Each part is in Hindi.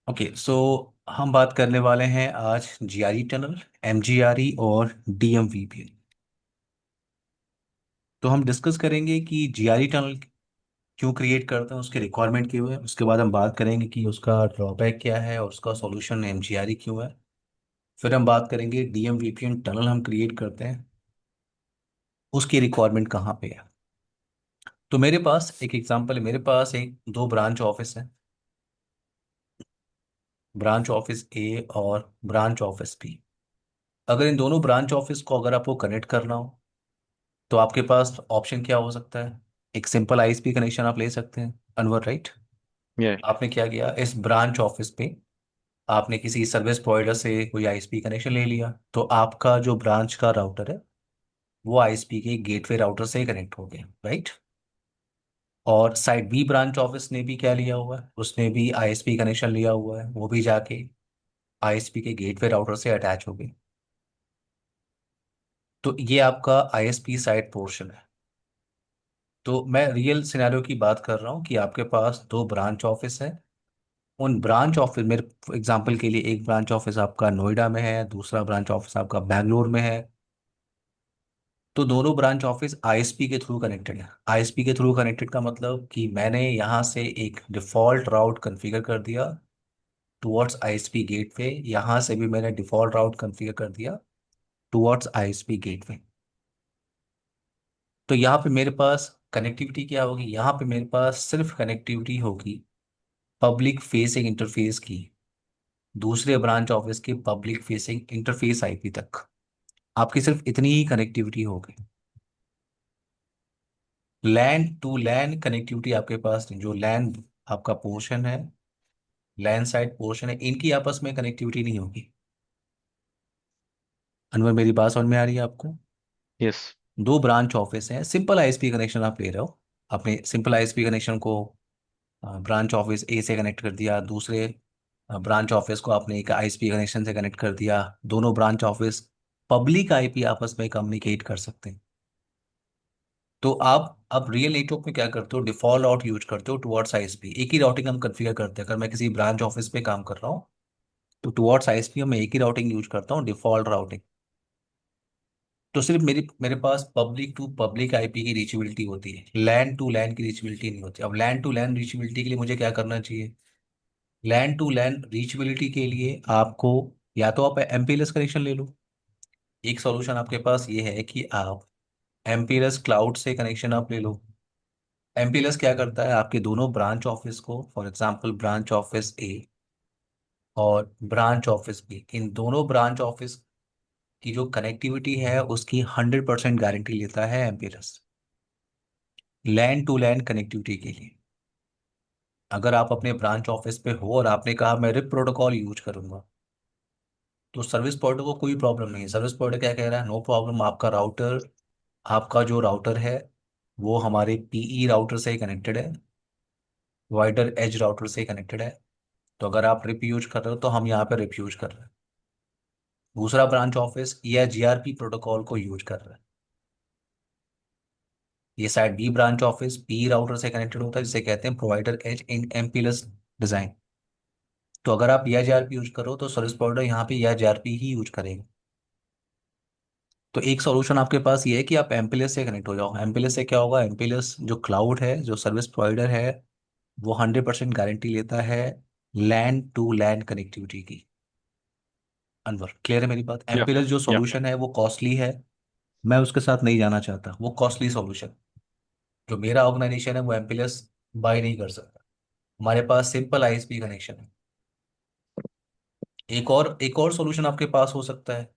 ओके सो हम बात करने वाले हैं आज जीआरई टनल, एमजीआरई और डीएमवीपी। तो हम डिस्कस करेंगे कि जीआरई टनल क्यों क्रिएट करते हैं, उसके रिक्वायरमेंट क्यों है। उसके बाद हम बात करेंगे कि उसका ड्रॉबैक क्या है और उसका सॉल्यूशन एमजीआरई क्यों है। फिर हम बात करेंगे डीएमवीपीएन टनल हम क्रिएट करते हैं, उसकी रिक्वायरमेंट कहाँ पे है। तो मेरे पास एक एग्जांपल है, मेरे पास एक दो ब्रांच ऑफिस है, ब्रांच ऑफिस ए और ब्रांच ऑफिस बी। अगर इन दोनों ब्रांच ऑफिस को अगर आपको कनेक्ट करना हो तो आपके पास ऑप्शन क्या हो सकता है। एक सिंपल आईएसपी कनेक्शन आप ले सकते हैं, अनवर, राइट। यस। आपने क्या किया, इस ब्रांच ऑफिस पे आपने किसी सर्विस प्रोवाइडर से कोई आईएसपी कनेक्शन ले लिया, तो आपका जो ब्रांच का राउटर है वो आईएसपी के गेटवे राउटर से कनेक्ट हो गया, राइट। और साइड बी ब्रांच ऑफिस ने भी क्या लिया हुआ है, उसने भी आईएसपी कनेक्शन लिया हुआ है, वो भी जाके आईएसपी के गेटवे राउटर से अटैच हो गई। तो ये आपका आईएसपी साइड पोर्शन है। तो मैं रियल सिनेरियो की बात कर रहा हूँ कि आपके पास दो ब्रांच ऑफिस है। उन ब्रांच ऑफिस, मेरे एग्जांपल के लिए, एक ब्रांच ऑफिस आपका नोएडा में है, दूसरा ब्रांच ऑफिस आपका बैंगलोर में है। तो दोनों ब्रांच ऑफिस आईएसपी के थ्रू कनेक्टेड है। आईएसपी के थ्रू कनेक्टेड का मतलब कि मैंने यहाँ से एक डिफॉल्ट राउट कॉन्फ़िगर कर दिया टुवर्ड्स आईएसपी गेटवे, यहाँ से भी मैंने डिफॉल्ट राउट कॉन्फ़िगर कर दिया टुवर्ड्स आईएसपी गेटवे। तो यहाँ पे मेरे पास कनेक्टिविटी क्या होगी, यहाँ पे मेरे पास सिर्फ कनेक्टिविटी होगी पब्लिक फेसिंग इंटरफेस की, दूसरे ब्रांच ऑफिस के पब्लिक फेसिंग इंटरफेस आईपी तक। आपकी सिर्फ इतनी ही कनेक्टिविटी होगी। लैन टू लैन कनेक्टिविटी आपके पास नहीं। जो लैन आपका पोर्शन है, लैन साइड पोर्शन है, इनकी आपस में कनेक्टिविटी नहीं होगी। अनवर, मेरी बात समझ में आ रही है आपको। यस। दो ब्रांच ऑफिस हैं, सिंपल आईएसपी कनेक्शन आप ले रहे हो। आपने सिंपल आईएसपी कनेक्शन को ब्रांच ऑफिस ए से कनेक्ट कर दिया, दूसरे ब्रांच ऑफिस को आपने एक आईएसपी कनेक्शन से कनेक्ट कर दिया। दोनों ब्रांच ऑफिस पब्लिक आईपी आपस में कम्युनिकेट कर सकते हैं। तो आप अब रियल नेटवर्क में क्या करते हो, डिफॉल्ट राउट यूज करते हो टुवर्ड्स आईएसपी। एक ही राउटिंग हम कॉन्फ़िगर करते हैं। अगर मैं किसी ब्रांच ऑफिस पे काम कर रहा हूँ तो टुवर्ड्स आईएसपी में एक ही राउटिंग यूज करता हूँ, डिफॉल्ट राउटिंग। तो सिर्फ मेरी मेरे पास पब्लिक टू पब्लिक आईपी की रीचेबिलिटी होती है, लैन टू लैन की रीचेबिलिटी नहीं होती। अब लैन टू लैन रीचेबिलिटी के लिए मुझे क्या करना चाहिए। लैन टू लैन रीचेबिलिटी के लिए आपको या तो आप एमपीएलएस कनेक्शन ले लो। एक सॉल्यूशन आपके पास ये है कि आप एमपीएलएस क्लाउड से कनेक्शन आप ले लो। एमपीएलएस क्या करता है, आपके दोनों ब्रांच ऑफिस को, फॉर एग्जांपल ब्रांच ऑफिस ए और ब्रांच ऑफिस बी, इन दोनों ब्रांच ऑफिस की जो कनेक्टिविटी है उसकी 100% गारंटी लेता है MPLS, LAN to LAN connectivity के लिए। अगर आप अपने ब्रांच ऑफिस पे हो और आपने कहा मैं रिप प्रोटोकॉल यूज करूंगा, तो सर्विस प्रोवाइडर को कोई प्रॉब्लम नहीं है। सर्विस प्रोवाइडर क्या कह रहा है, नो प्रॉब्लम, आपका राउटर, आपका जो राउटर है वो हमारे पीई राउटर से कनेक्टेड है, वाइडर एज राउटर से कनेक्टेड है। तो अगर आप रिप यूज कर रहे हो तो हम यहाँ पे रिप यूज कर रहे हैं। दूसरा ब्रांच ऑफिस या जीआरपी प्रोटोकॉल को यूज कर रहा है। ये side B branch office P router से कनेक्टेड होता है, जिसे कहते हैं provider edge in MPLS design. तो अगर आप या जीआरपी यूज करो तो सर्विस प्रोवाइडर यहाँ पे या जीआरपी ही यूज करेगा। तो एक सॉल्यूशन आपके पास ये है कि आप एमपीएलएस से कनेक्ट हो जाओ। एमपीएलएस से क्या होगा, एमपीएलएस जो क्लाउड है, जो सर्विस प्रोवाइडर है, वो 100% गारंटी लेता है लैन टू लैन कनेक्टिविटी की। अनवर, क्लियर है मेरी बात। या। एमपीएलएस जो या। सॉल्यूशन है वो कॉस्टली है, मैं उसके साथ नहीं जाना चाहता, वो कॉस्टली सॉल्यूशन। जो मेरा ऑर्गेनाइजेशन है वो एमपीएलएस बाय नहीं कर सकता। हमारे पास सिंपल आईएसपी कनेक्शन है। एक और सॉल्यूशन आपके पास हो सकता है।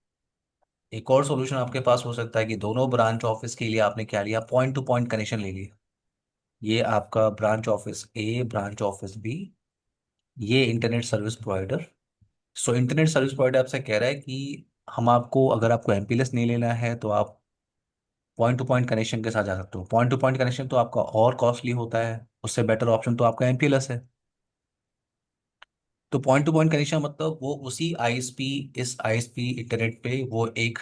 एक और सॉल्यूशन आपके पास हो सकता है कि दोनों ब्रांच ऑफिस के लिए आपने क्या लिया, पॉइंट टू पॉइंट कनेक्शन ले लिया। ये आपका ब्रांच ऑफिस ए, ब्रांच ऑफिस बी, ये internet service provider. So internet service provider आपसे कह रहा है कि हम आपको, अगर आपको एमपीएलएस नहीं लेना है तो आप पॉइंट टू पॉइंट कनेक्शन के साथ जा सकते हो। पॉइंट टू पॉइंट कनेक्शन तो आपका और कॉस्टली होता है, उससे बेटर ऑप्शन तो आपका एमपीएलएस है। तो पॉइंट टू पॉइंट कनेक्शन मतलब वो उसी आईएसपी, इस आईएसपी इंटरनेट पे वो एक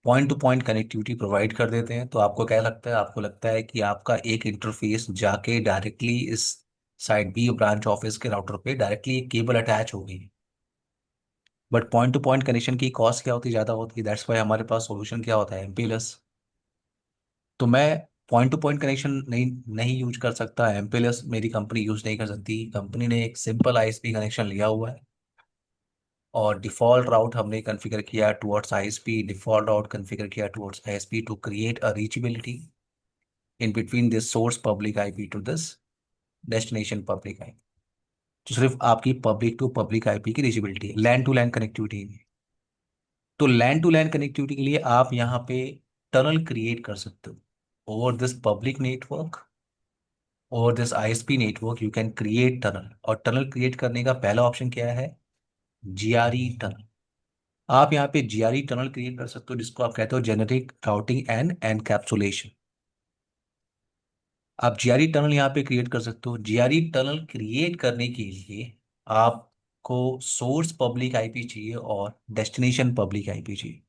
point two point connectivity provide कर देते हैं। तो आपको क्या लगता है, आपको लगता है कि आपका एक इंटरफेस जाके डायरेक्टली इस साइड बी ब्रांच ऑफिस के राउटर पे डायरेक्टली एक केबल अटैच हो गई। But point two point connection की कॉस्ट क्या होती है, ज़्यादा होती है। दैट्स वाई हमारे पास सॉल्यूशन क्या होता है, एमपीएलएस। तो मैं पॉइंट टू पॉइंट कनेक्शन नहीं नहीं यूज कर सकता, एमपीएलएस मेरी कंपनी यूज नहीं कर सकती। कंपनी ने एक सिंपल आईएसपी कनेक्शन लिया हुआ है और डिफॉल्ट राउट हमने कॉन्फ़िगर किया towards ISP, default route configure किया towards ISP to create a reachability in between this source public IP to this destination public IP. तो सिर्फ आपकी पब्लिक टू पब्लिक आईपी की रीचेबिलिटी है, लैन टू लैन कनेक्टिविटी नहीं। तो लैन टू लैन कनेक्टिविटी के लिए आप यहाँ पे टनल क्रिएट कर सकते हो over this public network, over this ISP network you can create tunnel. और टनल क्रिएट करने का पहला ऑप्शन क्या है, जीआरई टनल। आप यहाँ पे जीआरई टनल क्रिएट कर सकते हो, जिसको आप कहते हो जेनेरिक राउटिंग एंड एनकैप्सुलेशन। आप जीआरई टनल यहाँ पे क्रिएट कर सकते हो। जीआरई टनल क्रिएट करने के लिए आपको सोर्स पब्लिक आईपी चाहिए और डेस्टिनेशन पब्लिक आईपी चाहिए।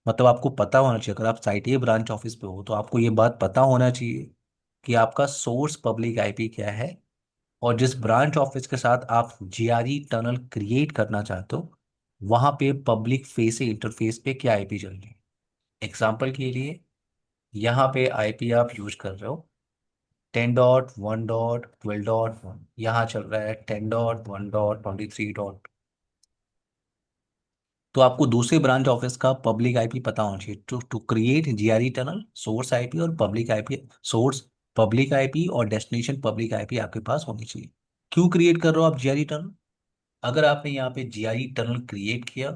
मतलब आपको पता होना चाहिए, अगर आप साइट ए ब्रांच ऑफिस पे हो तो आपको ये बात पता होना चाहिए कि आपका सोर्स पब्लिक आईपी क्या है, और जिस ब्रांच ऑफिस के साथ आप जीआरई टनल क्रिएट करना चाहते हो वहां पे पब्लिक फेस इंटरफेस पे क्या आईपी चल रही है। एग्जाम्पल के लिए यहाँ पे आईपी आप यूज कर रहे हो 10.1.12.1, यहाँ चल रहा है 10.1.23. तो आपको दूसरे ब्रांच ऑफिस का पब्लिक आईपी पता होना चाहिए to to create GRE tunnel. Source IP और public IP, source public IP और डेस्टिनेशन पब्लिक आईपी आपके पास होनी चाहिए। क्यों क्रिएट कर रहे हो आप जीआरई टनल? अगर आपने यहाँ पे जीआरई टनल क्रिएट किया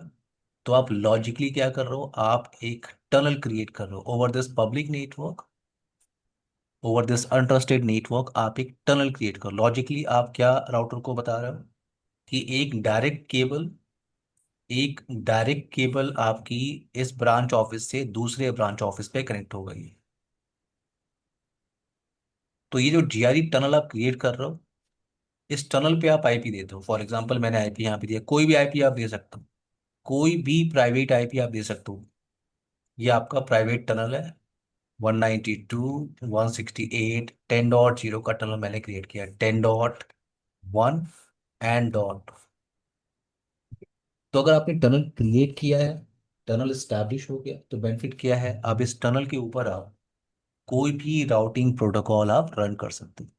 तो आप लॉजिकली क्या कर रहे हो, आप एक टनल क्रिएट कर रहे हो over this public network, over this untrusted network. आप एक टनल क्रिएट करो। लॉजिकली आप क्या राउटर को बता रहे हो कि एक डायरेक्ट केबल आपकी इस ब्रांच ऑफिस से दूसरे ब्रांच ऑफिस पे कनेक्ट हो गई है। तो ये जो जीआरई टनल आप क्रिएट कर रहे हो, इस टनल पे आप आईपी देते हो। फॉर एग्जांपल मैंने आईपी यहाँ पे दिया, कोई भी आईपी आप दे सकते हो, कोई भी प्राइवेट आईपी आप दे सकते हो। ये आपका प्राइवेट टनल है। 192.168.10.0 का टनल मैंने क्रिएट किया, 10.1 एंड डॉट। तो अगर आपने टनल क्रिएट किया है, टनल स्टैब्लिश हो गया, तो बेनिफिट क्या है, अब इस टनल के ऊपर आप कोई भी राउटिंग प्रोटोकॉल आप रन कर सकते हो।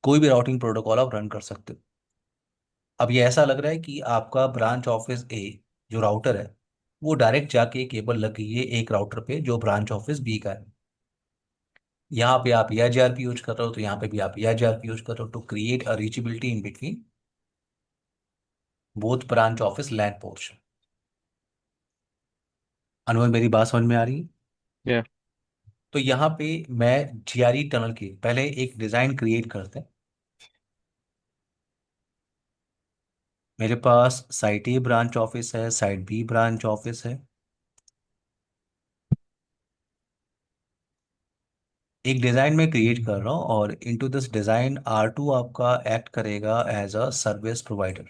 कोई भी राउटिंग प्रोटोकॉल आप रन कर सकते हो। अब ये ऐसा लग रहा है कि आपका ब्रांच ऑफिस ए जो राउटर है वो डायरेक्ट जाके केबल लग गई है एक राउटर पे जो ब्रांच ऑफिस बी का है। यहाँ पे आप EIGRP यूज कर रहे हो, तो यहाँ पे भी आप EIGRP यूज कर रहे हो to create a reachability in between both branch office LAN portion. Anubhav मेरी बात समझ में आ रही है? या। तो यहाँ पे मैं जीआरई टनल की पहले एक डिजाइन क्रिएट करते हैं। मेरे पास साइट ए ब्रांच ऑफिस है, साइट बी ब्रांच ऑफिस है। एक डिजाइन में क्रिएट कर रहा हूँ और इनटू दिस डिजाइन R2 आपका एक्ट करेगा as a service provider.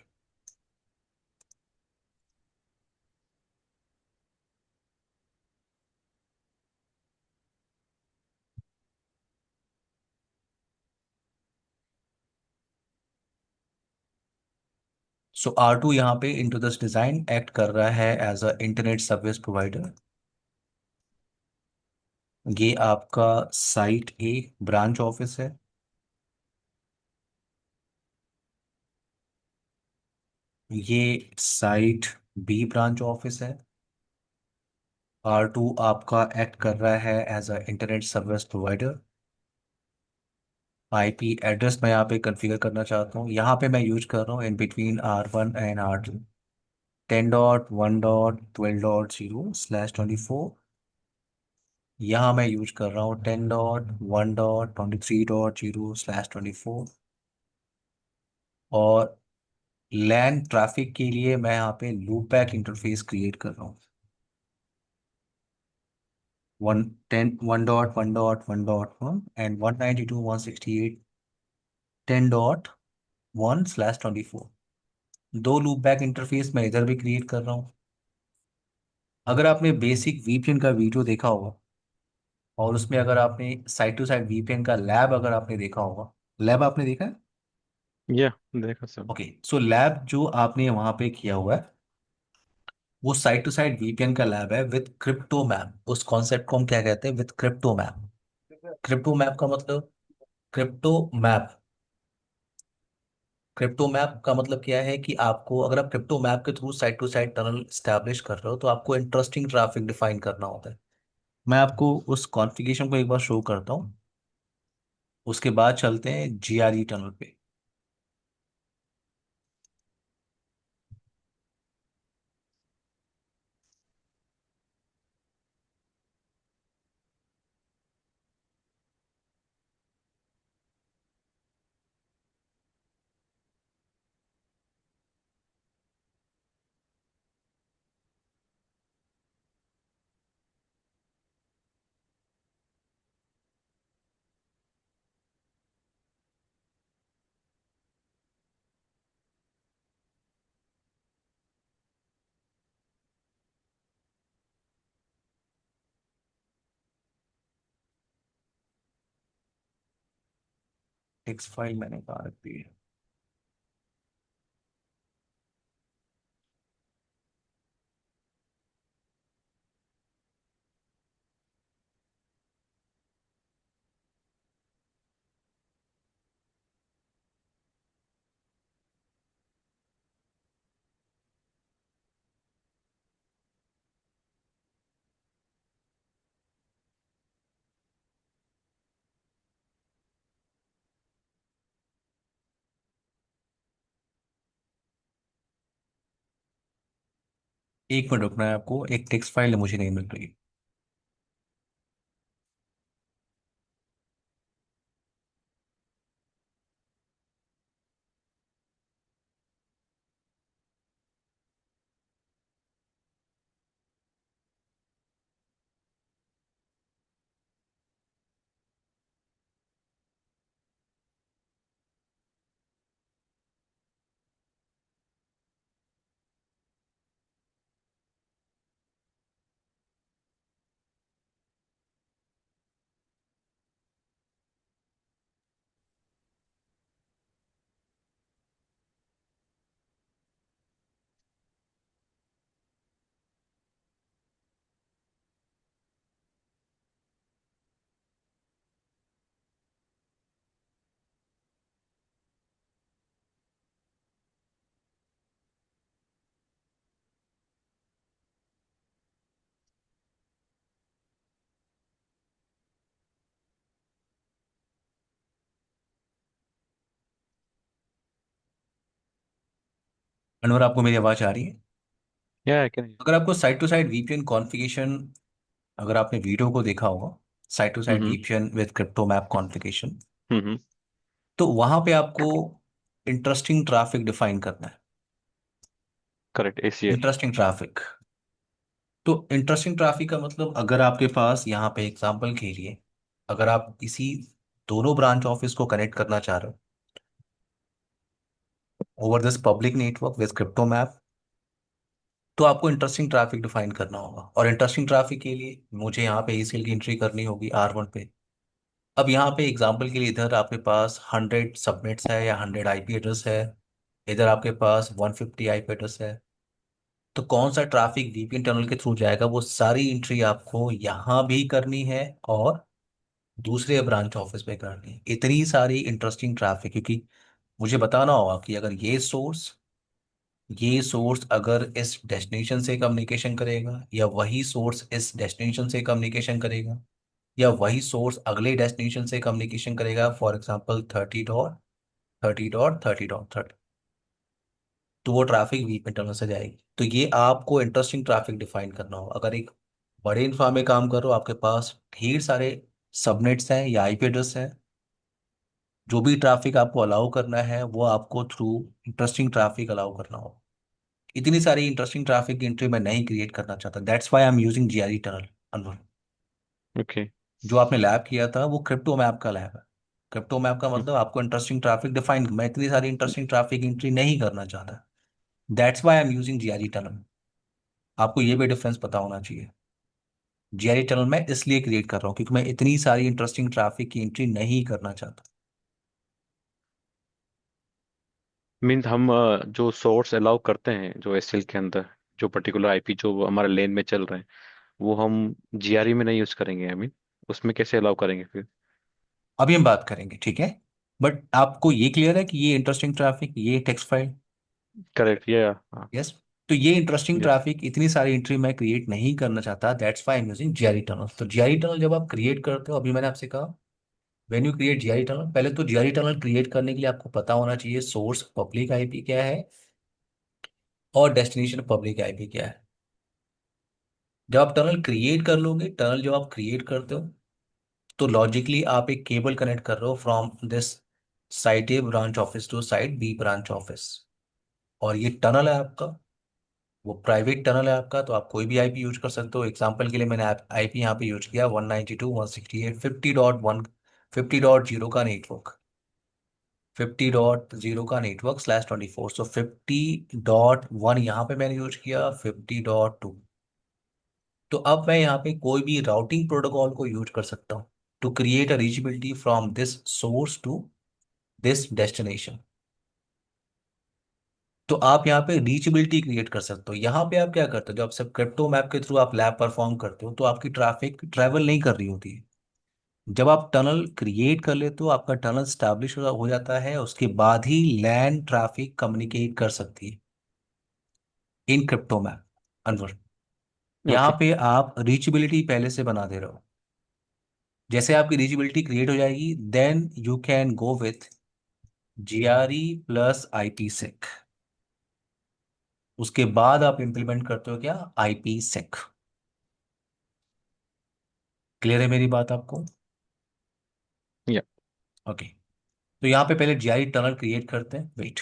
So R2 यहाँ पे इनटू दिस डिजाइन एक्ट कर रहा है as a internet service provider. ये आपका साइट ए ब्रांच ऑफिस है। ये साइट बी ब्रांच ऑफिस है। R2 आपका एक्ट कर रहा है as a internet service provider. IP address मैं यहाँ पे कॉन्फ़िगर करना चाहता हूँ, यहाँ पे मैं यूज कर रहा हूँ in between R1 and R2, 10.1.12.0/24। यहाँ मैं यूज कर रहा हूँ 10.1.23.0/24। और लैन ट्रैफिक के लिए मैं यहाँ पे लूप बैक इंटरफेस क्रिएट कर रहा हूँ, 110.1.1.1 एंड 192.168.10.1/24। दो लूप बैक इंटरफेस मैं इधर भी क्रिएट कर रहा हूँ। अगर आपने बेसिक वीपीएन का वीडियो देखा होगा और उसमें अगर आपने साइड टू साइड वीपीएन का लैब अगर आपने देखा होगा, लैब आपने देखा है? या देखा सब। ओके, सो लैब जो आपने वहां पे किया हुआ है, वो साइड टू साइड वीपीएन का लैब है विद क्रिप्टो मैप। उस कॉन्सेप्ट को हम क्या कहते हैं? With crypto map. Crypto map का मतलब, क्रिप्टो मैप, क्रिप्टो मैप का मतलब क्या है कि आपको, अगर आप क्रिप्टो मैप के through side to side tunnel establish कर रहे हो, तो आपको इंटरेस्टिंग ट्रैफिक डिफाइन करना होता है। मैं आपको उस कॉन्फ़िगरेशन को एक बार शो करता हूँ, उसके बाद चलते हैं जीआरई टनल पे। टेक्स्ट फाइल मैंने कहाँ रख दी है? एक मिनट रुकना है आपको, एक टेक्स्ट फाइल मुझे नहीं मिल रही। अनवर, आपको मेरी आवाज आ रही है? या आई कैन। अगर आपको side to side VPN configuration, अगर आपने वीडियो को देखा होगा, side to side hmm. VPN with crypto map configuration, hmm. तो वहां पे आपको इंटरेस्टिंग ट्रैफिक डिफाइन करना है। Correct, ACL. इंटरेस्टिंग ट्रैफिक, तो इंटरेस्टिंग ट्रैफिक का मतलब, अगर आपके पास यहाँ पे एग्जांपल के लिए, अगर आप इसी दोनों ब्रांच ऑफिस को कनेक्ट करना चाह रहे हो over this public network with crypto map, तो आपको इंटरेस्टिंग ट्रैफिक डिफाइन करना होगा। और इंटरेस्टिंग ट्रैफिक के लिए मुझे यहाँ पे ईसीएल की एंट्री करनी होगी R1 पे। अब यहाँ पे एग्जांपल के लिए, इधर आपके पास 100 सबनेट्स है या 100 आईपी एड्रेस है, इधर आपके पास 150 आईपी एड्रेस है। तो कौन सा ट्रैफिक वीपीएन टनल के थ्रू जाएगा, वो सारी एंट्री आपको यहाँ भी करनी है और दूसरे ब्रांच ऑफिस पे करनी है। इतनी सारी इंटरेस्टिंग ट्रैफिक, क्योंकि मुझे बताना होगा कि अगर ये सोर्स अगर इस डेस्टिनेशन से कम्युनिकेशन करेगा, या वही सोर्स इस डेस्टिनेशन से कम्युनिकेशन करेगा, या वही सोर्स अगले डेस्टिनेशन से कम्युनिकेशन करेगा, फॉर एग्जांपल 30.30.30.30, तो वो ट्रैफिक वीक इंटरनल से जाएगी। तो ये आपको इंटरेस्टिंग ट्रैफिक डिफाइन करना होगा। अगर एक बड़े इंफ्रा में काम कर रहे हो, आपके पास ढेर सारे सबनेट्स हैं या आईपी एड्रेस हैं, जो भी ट्रैफिक आपको अलाउ करना है वो आपको थ्रू इंटरेस्टिंग ट्रैफिक अलाउ करना होगा। इतनी सारी इंटरेस्टिंग ट्रैफिक की एंट्री मैं नहीं क्रिएट करना चाहता, that's why I am using GRE tunnel. Anwar, okay. जो आपने लैब किया था वो क्रिप्टो मैप का लैब है। क्रिप्टो मैप का मतलब आपको इंटरेस्टिंग ट्रैफिक डिफाइन, मैं इतनी सारी इंटरेस्टिंग ट्रैफिक एंट्री नहीं करना चाहता, that's why I am using GRE tunnel. आपको ये भी डिफरेंस पता होना चाहिए। जीआरई टनल मैं इसलिए क्रिएट कर रहा हूँ क्योंकि मैं इतनी सारी इंटरेस्टिंग ट्रैफिक की एंट्री नहीं करना चाहता। मीन्स हम जो सोर्स अलाउ करते हैं जो एसएल के अंदर, जो पर्टिकुलर आईपी जो हमारे लेन में चल रहे हैं, वो हम जीआरई में नहीं यूज करेंगे। आई मीन उसमें कैसे अलाउ करेंगे फिर? अभी हम बात करेंगे, ठीक है। बट आपको ये क्लियर है कि ये इंटरेस्टिंग ट्रैफिक, ये टेक्स्ट फाइल। करेक्ट, या हाँ। यस। तो ये इंटरेस्टिंग यस। ट्रैफिक, इतनी सारी एंट्री मैं क्रिएट नहीं करना चाहता, that's why I am using GRE tunnel. तो जीआरई टनल जब आप क्रिएट करते हो, अभी मैंने आपसे कहा, when you create GRE tunnel, पहले तो जीआरई टनल क्रिएट करने के लिए आपको पता होना चाहिए सोर्स पब्लिक आईपी क्या है और डेस्टिनेशन पब्लिक आईपी क्या है। जब आप टनल क्रिएट कर लोगे, टनल जब आप क्रिएट करते हो, तो लॉजिकली आप एक केबल कनेक्ट कर रहे हो from this site A branch office to site B branch office. और ये टनल है आपका, वो प्राइवेट टनल है आपका, तो आप कोई भी आईपी यूज कर सकते हो। एग्जांपल के लिए मैंने आईपी यहाँ पे यूज किया 192.168.50.1, 50.0 का नेटवर्क, 50.0 का नेटवर्क /24। सो 50.1 यहाँ पे मैंने यूज किया, 50.2। तो अब मैं यहाँ पे कोई भी राउटिंग प्रोटोकॉल को यूज कर सकता हूँ to create a reachability from this source to this destination. तो आप यहाँ पे रीचेबिलिटी क्रिएट कर सकते हो। यहाँ पे आप क्या करते हो, जब सब क्रिप्टो मैप के थ्रू आप लैब परफॉर्म करते हो, तो आपकी ट्रैफिक ट्रैवल नहीं कर रही होती है। जब आप टनल क्रिएट कर लेते हो, आपका टनल स्टैब्लिश हो जाता है, उसके बाद ही लैंड ट्रैफिक कम्युनिकेट कर सकती है इन क्रिप्टो मैप अनवर। यहाँ ओके। पे आप रीचेबिलिटी पहले से बना दे रहे हो। जैसे आपकी रीचेबिलिटी क्रिएट हो जाएगी, then you can go with GRE plus IP sec. उसके बाद आप इंप्लीमेंट करते हो क्या, आईपी सेक। क्लियर है मेरी बात आपको? या। ओके। तो यहाँ पे पहले जीआरई टनल क्रिएट करते हैं, वेट।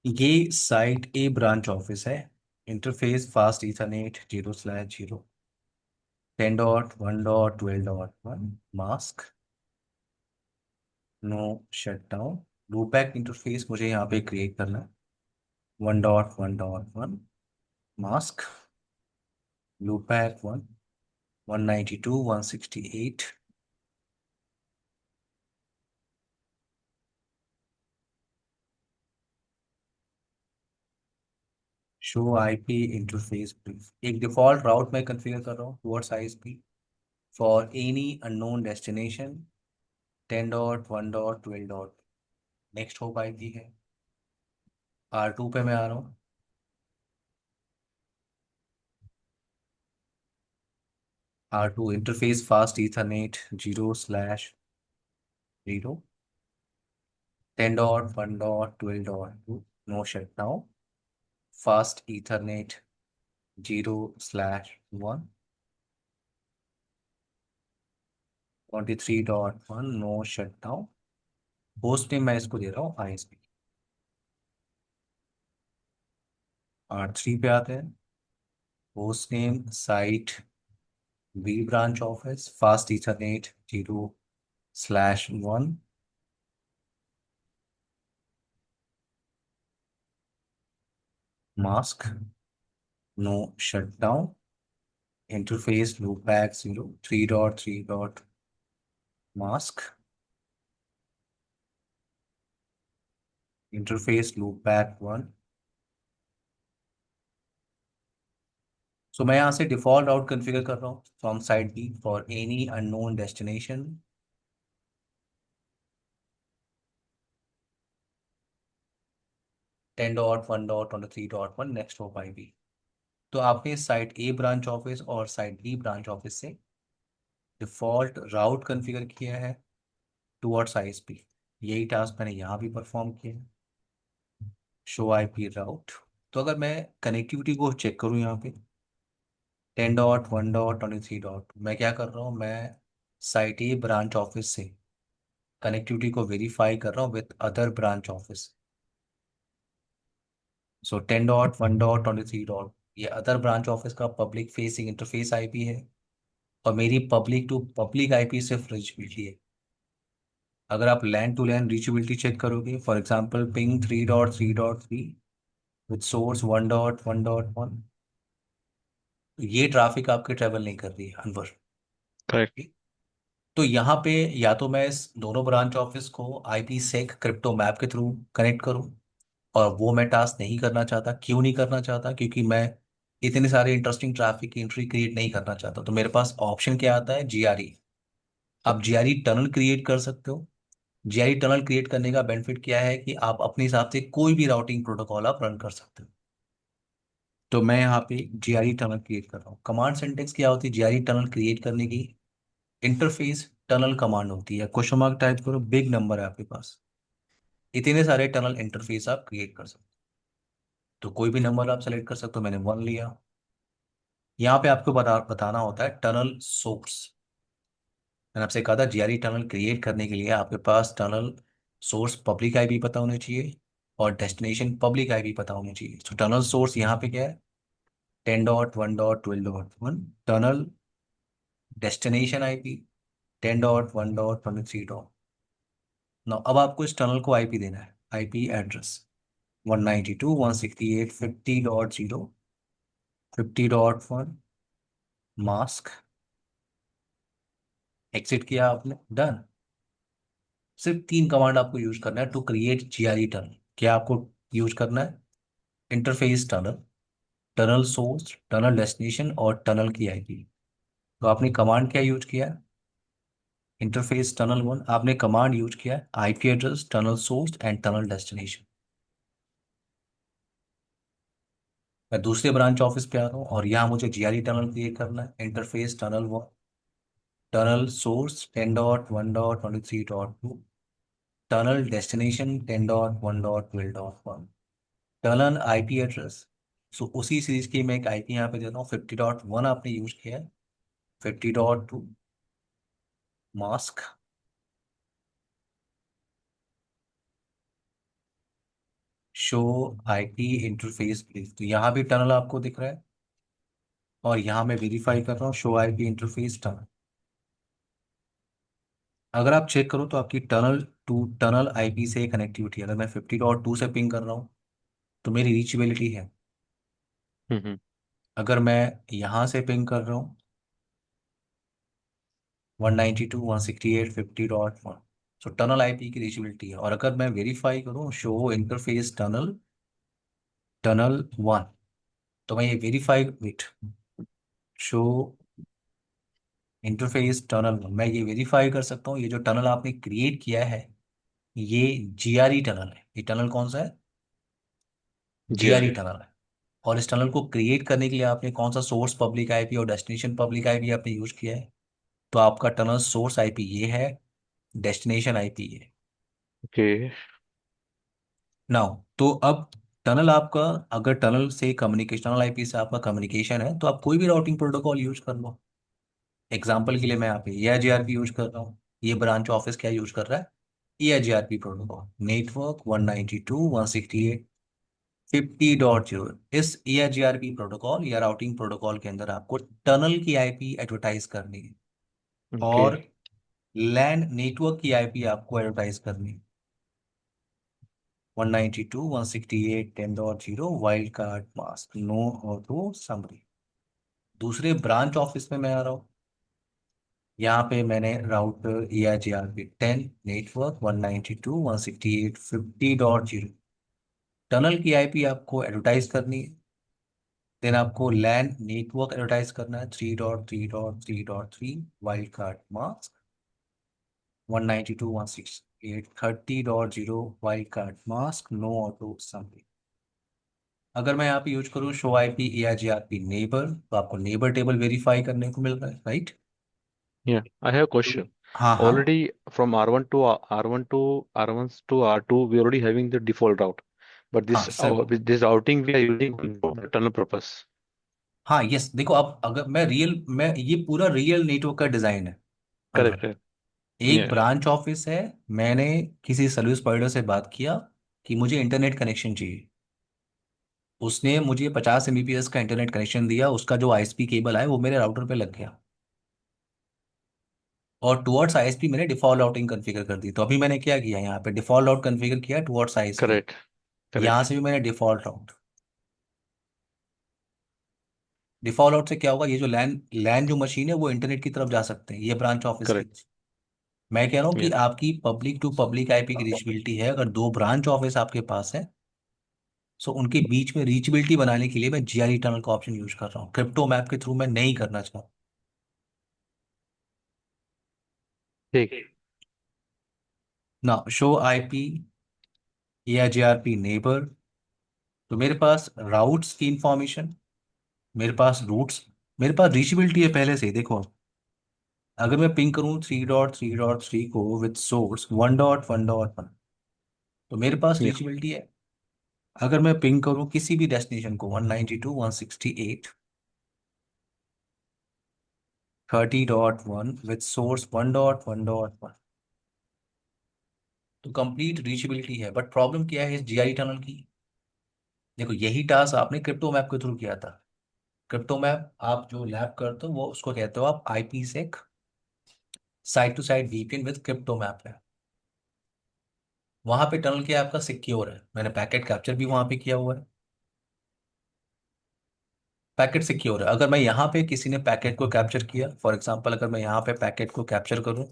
ये साइट ए ब्रांच ऑफिस है। Interface fast ethernet 0/0, 10.1.12.1 mask, no shut down. Loopback interface मुझे यहाँ पे क्रिएट करना है, 1.1.1 mask, loopback 192.168। Show IP interface brief. एक डिफॉल्ट राउट मैं कॉन्फ़िगर कर रहा हूँ towards ISP for any unknown destination, 10.1.12. Next hop IP है, R2 पे मैं आ रहा हूँ। R2 interface fast ethernet 0/0, 10.1.12.2 no shut down, fast ethernet 0/1, 23.1 no shut down. Host name मैं इसको दे रहा हूँ आईएसपी। R3 पे आते हैं, host name site B branch office, fast ethernet 0/1, mask, no shut down, interface loopback 0, 3.3. Mask, interface loopback 1। So मैं यहाँ से डिफॉल्ट राउट कॉन्फ़िगर कर रहा हूँ from site B for any unknown destination, 10.1.23.1 next हो पाएगी। तो आपने साइट ए ब्रांच ऑफिस और साइट बी ब्रांच ऑफिस से डिफॉल्ट राउट कॉन्फ़िगर किया है टुवर्ड्स आईएसपी। यही टास्क मैंने यहाँ भी परफॉर्म किया है, शो आईपी राउट। तो अगर मैं कनेक्टिविटी को चेक करूँ यहाँ पे, 10.1.23. मैं क्या कर रहा हूँ, मैं साइट ए ब्रांच ऑफिस से कनेक्टिविटी को वेरीफाई कर रहा हूँ विथ अदर ब्रांच ऑफिस। सो 10.1.23. ये अदर ब्रांच ऑफिस का पब्लिक फेसिंग इंटरफेस आईपी है, और मेरी पब्लिक टू पब्लिक आईपी सिर्फ रीचेबिलिटी है। अगर आप लैन टू लैन रीचेबिलिटी चेक करोगे, for example ping 3.3.3 with source 1.1.1, ये ट्रैफिक आपके ट्रेवल नहीं कर रही है अनवर। करेक्ट। तो यहाँ पे या तो मैं इस दोनों ब्रांच ऑफिस को आईपी सेक क्रिप्टो मैप के थ्रू कनेक्ट करूँ, और वो मैं टास्क नहीं करना चाहता। क्यों नहीं करना चाहता? क्योंकि मैं इतने सारे इंटरेस्टिंग ट्रैफिक की एंट्री क्रिएट नहीं करना चाहता। तो मेरे पास ऑप्शन क्या आता है? जीआरई। आप जीआरई टनल क्रिएट कर सकते हो। जीआरई टनल क्रिएट करने का बेनिफिट क्या है कि आप अपने हिसाब से कोई भी राउटिंग प्रोटोकॉल आप रन कर सकते हो। तो मैं यहाँ पे जीआरई टनल क्रिएट कर रहा हूँ। कमांड सिंटेक्स क्या होती है जीआरई टनल क्रिएट करने की? इंटरफेस टनल कमांड होती है। क्वेश्चन मार्क टाइप करो, बिग नंबर है आपके पास, इतने सारे टनल इंटरफेस आप क्रिएट कर सकते हो। तो कोई भी नंबर आप सेलेक्ट कर सकते हो, मैंने 1 लिया। यहाँ पे आपको बताना होता है टनल सोर्स। मैंने आपसे कहा था जीआरई टनल क्रिएट करने के लिए आपके पास टनल सोर्स पब्लिक आईपी पता होना चाहिए, और डेस्टिनेशन पब्लिक आईपी पता होना चाहिए। तो टनल सोर्स यहाँ पे क्या है? 10.1.12.1। Tunnel destination IP 10.1.23. ना अब आपको इस टनल को आईपी देना है। IP address 192.168.50.0, 50.1, mask. एग्जिट किया आपने, डन। सिर्फ 3 कमांड आपको यूज करना है टू क्रिएट जीआरई टनल। क्या आपको यूज करना है? Interface tunnel, tunnel source, tunnel destination और टनल की आईपी। तो आपने कमांड क्या यूज किया? Interface tunnel 1। आपने कमांड यूज किया IP address, tunnel source and tunnel destination. मैं दूसरे ब्रांच ऑफिस पे आ रहा हूँ, और यहाँ मुझे जीआरई टनल क्रिएट करना है। Interface tunnel 1, tunnel source 10.1.23.2, tunnel destination 10.1.12.1, tunnel IP address. So उसी सीरीज की मैं एक आईपी यहाँ पे देता हूँ। 50.1 आपने यूज किया है, 50.2, mask. Show IP interface please. तो यहाँ भी टनल आपको दिख रहा है, और यहाँ मैं वेरीफाई कर रहा हूँ शो आईपी इंटरफेस टनल। अगर आप चेक करो तो आपकी टनल टू टनल आईपी से कनेक्टिविटी, अगर मैं 50.2 से पिंग कर रहा हूँ तो मेरी रीचेबिलिटी है। हम्म। अगर मैं यहाँ से पिंग कर रहा हूँ 192.168.50.1, सो टनल आईपी की रीचेबिलिटी है। और अगर मैं वेरीफाई करूँ शो इंटरफेस टनल, टनल 1, तो मैं ये verify wait show interface tunnel, मैं ये वेरीफाई कर सकता हूँ ये जो टनल आपने क्रिएट किया है ये जीआरई टनल है। ये टनल कौन सा है? जी हाँ जीआरई जी। टनल है। और इस टनल को क्रिएट करने के लिए आपने कौन सा सोर्स पब्लिक आईपी और डेस्टिनेशन पब्लिक आईपी आपने यूज किया है? तो आपका टनल सोर्स आईपी ये है, डेस्टिनेशन आईपी ये। ओके। नाउ तो अब टनल आपका, अगर टनल से कम्युनिकेशन, टनल आईपी से आपका कम्युनिकेशन है, तो आप कोई भी राउटिंग प्रोटोकॉल यूज कर लो। एग्जाम्पल के लिए मैं यहाँ पे ए I G R P use कर रहा हूँ। ये ब्रांच ऑफिस क्या यूज कर रहा है? ए I G R P protocol, network 192.168.50.0। इस ए I G R P protocol या राउटिंग प्रोटोकॉल के अंदर आपको टनल की आईपी एडवर्टाइज करनी है, ओके। और लैन नेटवर्क की आईपी आपको एडवर्टाइज करनी है। 192.168.10.0 wild card mask no auto summary. दूसरे ब्रांच ऑफिस में मैं आ रहा हूँ। यहाँ पे मैंने router A I G R P 10, network 192.168.50.0, tunnel की आईपी आपको एडवर्टाइज करनी है। देन आपको लैन नेटवर्क एडवर्टाइज करना है 3.3.3.3 wild card mask 192.168.30.0 wild card mask no auto summary. अगर मैं यहाँ पे यूज करूँ show I P A I G R P neighbour, तो आपको नेबर टेबल वेरीफाई करने को मिल रहा है, right? Yeah, I have a question. हाँ हाँ Already from R1 to R2, we already having the default route. But हाँ sir. with this routing we are using for the tunnel purpose. हाँ यस, देखो अब अगर मैं ये पूरा रियल नेटवर्क का डिजाइन है Correct, अनवर। correct. एक या ब्रांच ऑफिस है, मैंने किसी सर्विस प्रोवाइडर से बात किया कि मुझे इंटरनेट कनेक्शन चाहिए। उसने मुझे 50 Mbps का इंटरनेट कनेक्शन दिया, उसका जो आईएसपी केबल है वो मेरे राउटर पे लग गया, और टुवर्ड्स आईएसपी मैंने डिफॉल्ट राउटिंग कॉन्फ़िगर कर दी। तो अभी मैंने क्या किया, यहाँ पे डिफॉल्ट राउट कॉन्फ़िगर किया टुवर्ड्स आईएसपी। करेक्ट यहाँ करेक्ट। से भी मैंने डिफॉल्ट राउट, डिफॉल्ट आउट से क्या होगा, ये जो लैन लैन जो मशीन है वो इंटरनेट की तरफ जा सकते हैं, ये ब्रांच ऑफिस की। करेक्ट। मैं कह रहा हूँ कि या आपकी पब्लिक टू पब्लिक आईपी की रीचबिलिटी है, अगर दो ब्रांच ऑफिस आपके पास है, सो उनके बीच में रीचबिलिटी बनाने के लिए मैं जीआरई टनल का ऑप्शन यूज कर रहा हूँ, क्रिप्टो मैप के थ्रू मैं नहीं करना चाहता। ठीक। ना शो आईपी या जीआरपी नेबर, तो मेरे पास राउट्स की इंफॉर्मेशन, मेरे पास रूट्स, मेरे पास रीचबिलिटी है पहले से ही। देखो, अगर मैं पिंग करूँ 3.3.3 को विद सोर्स 1.1.1, तो मेरे पास या रीचबिलिटी है। अगर मैं पिंग करूं किसी भी डेस्टिनेशन को 192.168 30.1 विद सोर्स 1.1.1, तो कंप्लीट रीचेबिलिटी है। बट प्रॉब्लम क्या है इस जीआई टनल की? देखो, यही टास्क आपने क्रिप्टो मैप के थ्रू किया था। क्रिप्टो मैप आप जो लैब करते हो वो उसको कहते हो आप IP sec side to side VPN with crypto map है। वहां पे टनल क्या है आपका, सिक्योर है, मैंने पैकेट कैप्चर भी वहां पे किया हुआ है। पैकेट सिक्योर है। अगर मैं यहाँ पे किसी ने पैकेट को कैप्चर किया, फॉर एग्जांपल अगर मैं यहाँ पे पैकेट को कैप्चर करूँ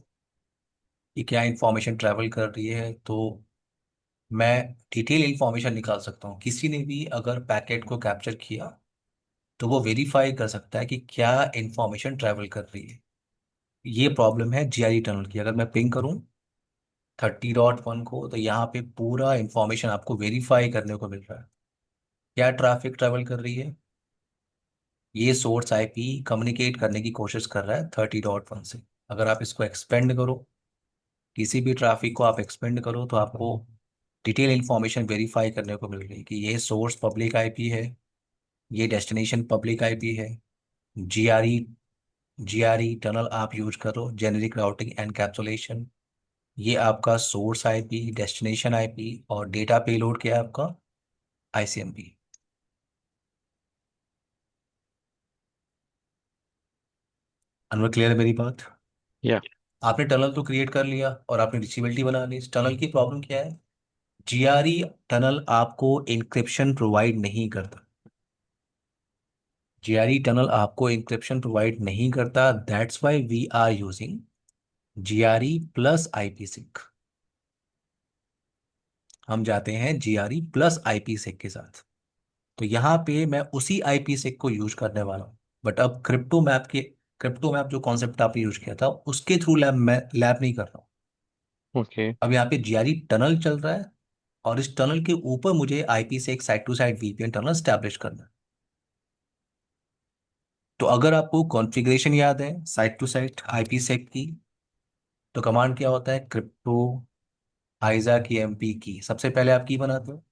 कि क्या इंफॉर्मेशन ट्रैवल कर रही है, तो मैं डिटेल इंफॉर्मेशन निकाल सकता हूँ। किसी ने भी अगर पैकेट को कैप्चर किया तो वो वेरीफाई कर सकता है कि क्या इंफॉर्मेशन ट्रैवल कर रही है। ये प्रॉब्लम है जीआरई टनल की। अगर मैं पिंग करूँ 30.1 को, तो यहाँ पे पूरा इंफॉर्मेशन आपको वेरीफाई करने को मिल रहा है, क्या ट्रैफिक ट्रैवल कर रही है। ये सोर्स आईपी कम्युनिकेट करने की कोशिश कर रहा है 30.1 से। अगर आप इसको एक्सपेंड करो, किसी भी ट्रैफिक को आप एक्सपेंड करो, तो आपको डिटेल इंफॉर्मेशन वेरीफाई करने को मिल रही है कि ये सोर्स पब्लिक आईपी है, ये डेस्टिनेशन पब्लिक आईपी है। जीआरई जीआरई टनल आप यूज करो, जेनेरिक राउटिंग एंड कैप्सुलेशन। ये आपका सोर्स आईपी, डेस्टिनेशन आईपी, और डेटा पेलोड क्या है आपका, आईसीएमपी। अनवर, क्लियर है मेरी बात? या आपने टनल तो क्रिएट कर लिया और आपने रिचेबिलिटी बना ली। इस टनल की प्रॉब्लम क्या है, जीआरई टनल आपको इंक्रिप्शन प्रोवाइड नहीं करता। जीआरई टनल आपको इंक्रिप्शन प्रोवाइड नहीं करता, that's why we are using GRE plus IP sec. हम जाते हैं जीआरई प्लस आईपी सिक के साथ। तो यहाँ पे मैं उसी आईपी सिक को यूज करने वाला हूँ। बट अब क्रिप्टो मैप जो कॉन्सेप्ट आपने यूज किया था उसके थ्रू लैब मैं लैब नहीं कर रहा हूँ। ओके। अब यहाँ पे जीआरई टनल चल रहा है, और इस टनल के ऊपर मुझे आईपी से एक side to side VPN tunnel establish करना है। तो अगर आपको कॉन्फ़िगरेशन याद है side to side IP sec की, तो कमांड क्या होता है, क्रिप्टो आइजा की एमपी की सबसे पहले आप की बनाते हो,